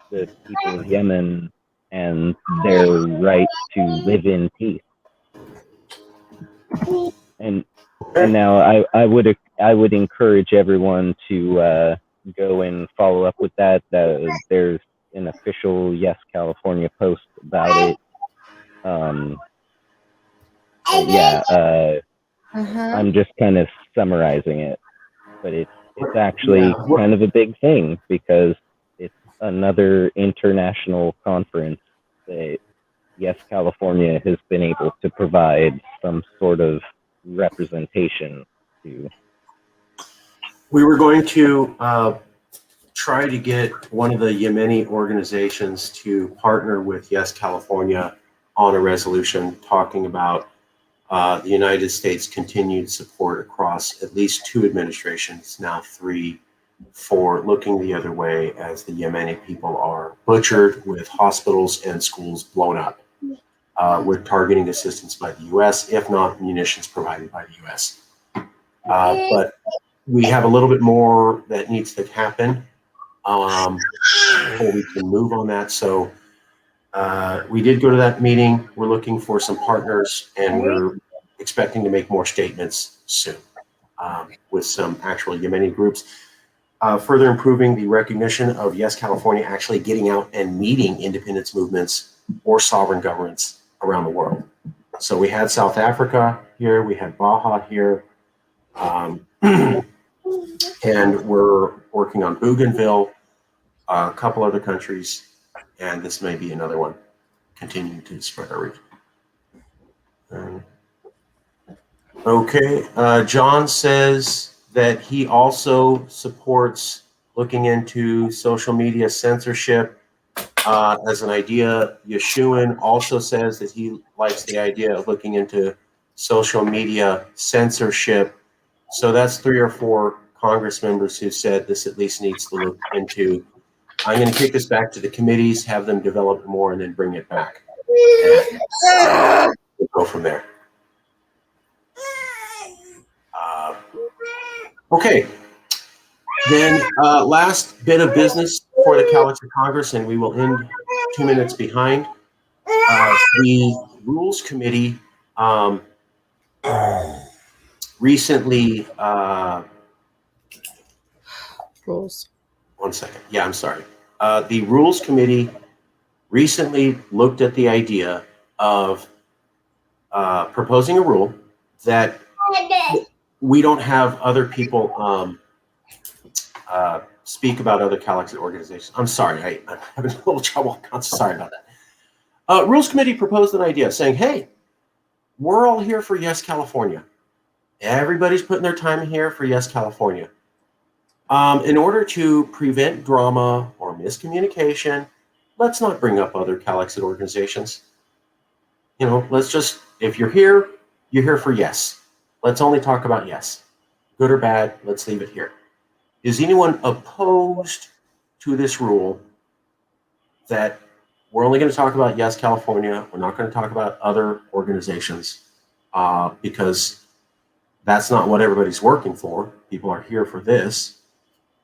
the people of Yemen and their right to live in peace. And now I would encourage everyone to go and follow up with that. There's an official Yes California post about it. I'm just kind of summarizing it, but it's actually kind of a big thing because it's another international conference that Yes California has been able to provide some sort of representation to. We were going to try to get one of the Yemeni organizations to partner with Yes California on a resolution talking about the United States' continued support across at least 2 administrations, now 3, for looking the other way as the Yemeni people are butchered, with hospitals and schools blown up, with targeting assistance by the U.S., if not munitions provided by the U.S. But we have a little bit more that needs to happen before we can move on that. So we did go to that meeting. We're looking for some partners, and we're expecting to make more statements soon with some actual Yemeni groups. Further improving the recognition of Yes California actually getting out and meeting independence movements or sovereign governments around the world. So we had South Africa here, we had Baja here, and we're working on Bougainville, a couple other countries, and this may be another one, continuing to spread our reach. Okay, John says that he also supports looking into social media censorship as an idea. Yeshua also says that he likes the idea of looking into social media censorship. So that's 3 or 4 Congress members who said this at least needs to look into. I'm going to kick this back to the committees, have them develop more, and then bring it back. And we'll go from there. Okay. Then last bit of business for the CALEXIT Congress, and we will end 2 minutes behind. The Rules Committee recently Rules. One second. Yeah, I'm sorry. The Rules Committee recently looked at the idea of proposing a rule that we don't have other people speak about other CALEXIT organizations. I'm sorry. I'm having a little trouble. I'm sorry about that. Rules Committee proposed an idea saying, hey, we're all here for Yes California. Everybody's putting their time here for Yes California. In order to prevent drama or miscommunication, let's not bring up other CALEXIT organizations. Let's just, if you're here for Yes. Let's only talk about Yes. Good or bad, let's leave it here. Is anyone opposed to this rule that we're only going to talk about Yes California, we're not going to talk about other organizations, because that's not what everybody's working for. People are here for this.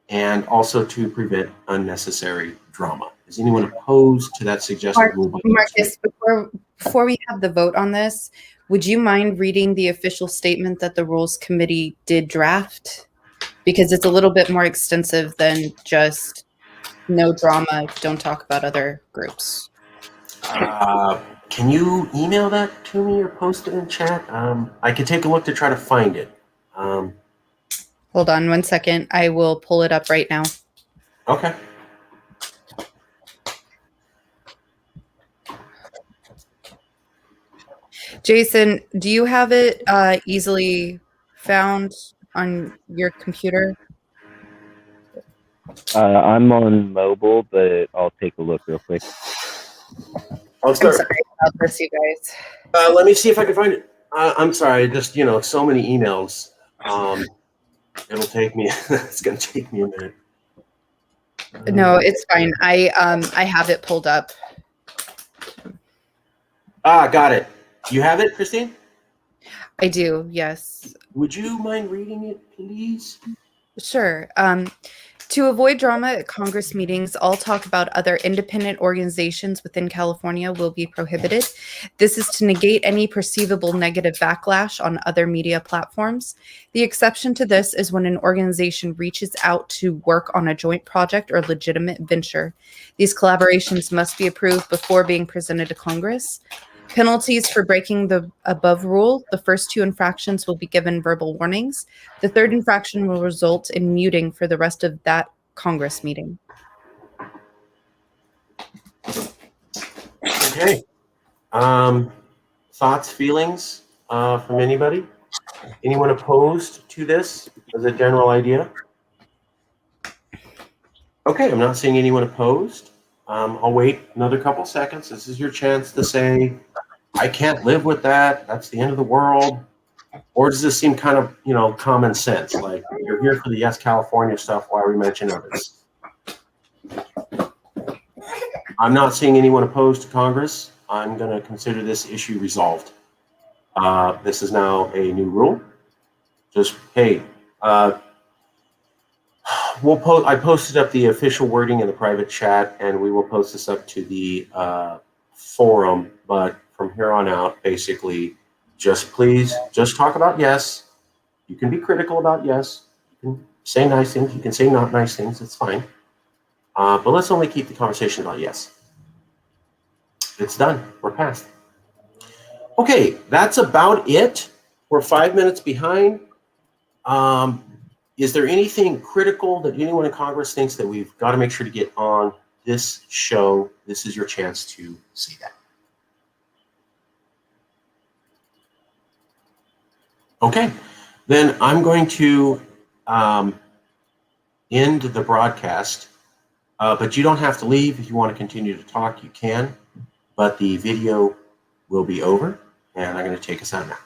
And also to prevent unnecessary drama. Is anyone opposed to that suggested rule? Marcus, before we have the vote on this, would you mind reading the official statement that the Rules Committee did draft? Because it's a little bit more extensive than just no drama, don't talk about other groups. Can you email that to me or post it in chat? I can take a look to try to find it. Hold on 1 second. I will pull it up right now. Okay. Jason, do you have it easily found on your computer? I'm on mobile, but I'll take a look real quick. I'll I'm start. sorry about this, you guys. Let me see if I can find it. I'm sorry, just so many emails. It'll take me. It's gonna take me a minute. No, it's fine. I have it pulled up. Got it. You have it, Christine? I do, yes. Would you mind reading it, please? Sure. To avoid drama at Congress meetings, all talk about other independent organizations within California will be prohibited. This is to negate any perceivable negative backlash on other media platforms. The exception to this is when an organization reaches out to work on a joint project or legitimate venture. These collaborations must be approved before being presented to Congress. Penalties for breaking the above rule: the first 2 infractions will be given verbal warnings. The 3rd infraction will result in muting for the rest of that Congress meeting. Okay. Thoughts, feelings from anybody? Anyone opposed to this as a general idea? Okay, I'm not seeing anyone opposed. I'll wait another couple seconds. This is your chance to say, I can't live with that. That's the end of the world. Or does this seem kind of, common sense? Like, you're here for the Yes California stuff. Why are we mentioning others? I'm not seeing anyone opposed to Congress. I'm going to consider this issue resolved. This is now a new rule. Just, hey, I posted up the official wording in the private chat, and we will post this up to the forum. But from here on out, basically, please talk about yes. You can be critical about yes. You can say nice things. You can say not nice things. It's fine. But let's only keep the conversation about yes. It's done. We're past. Okay, that's about it. We're 5 minutes behind. Is there anything critical that anyone in Congress thinks that we've got to make sure to get on this show? This is your chance to see that. Okay, then I'm going to end the broadcast, but you don't have to leave. If you want to continue to talk, you can, but the video will be over, and I'm going to take us out now.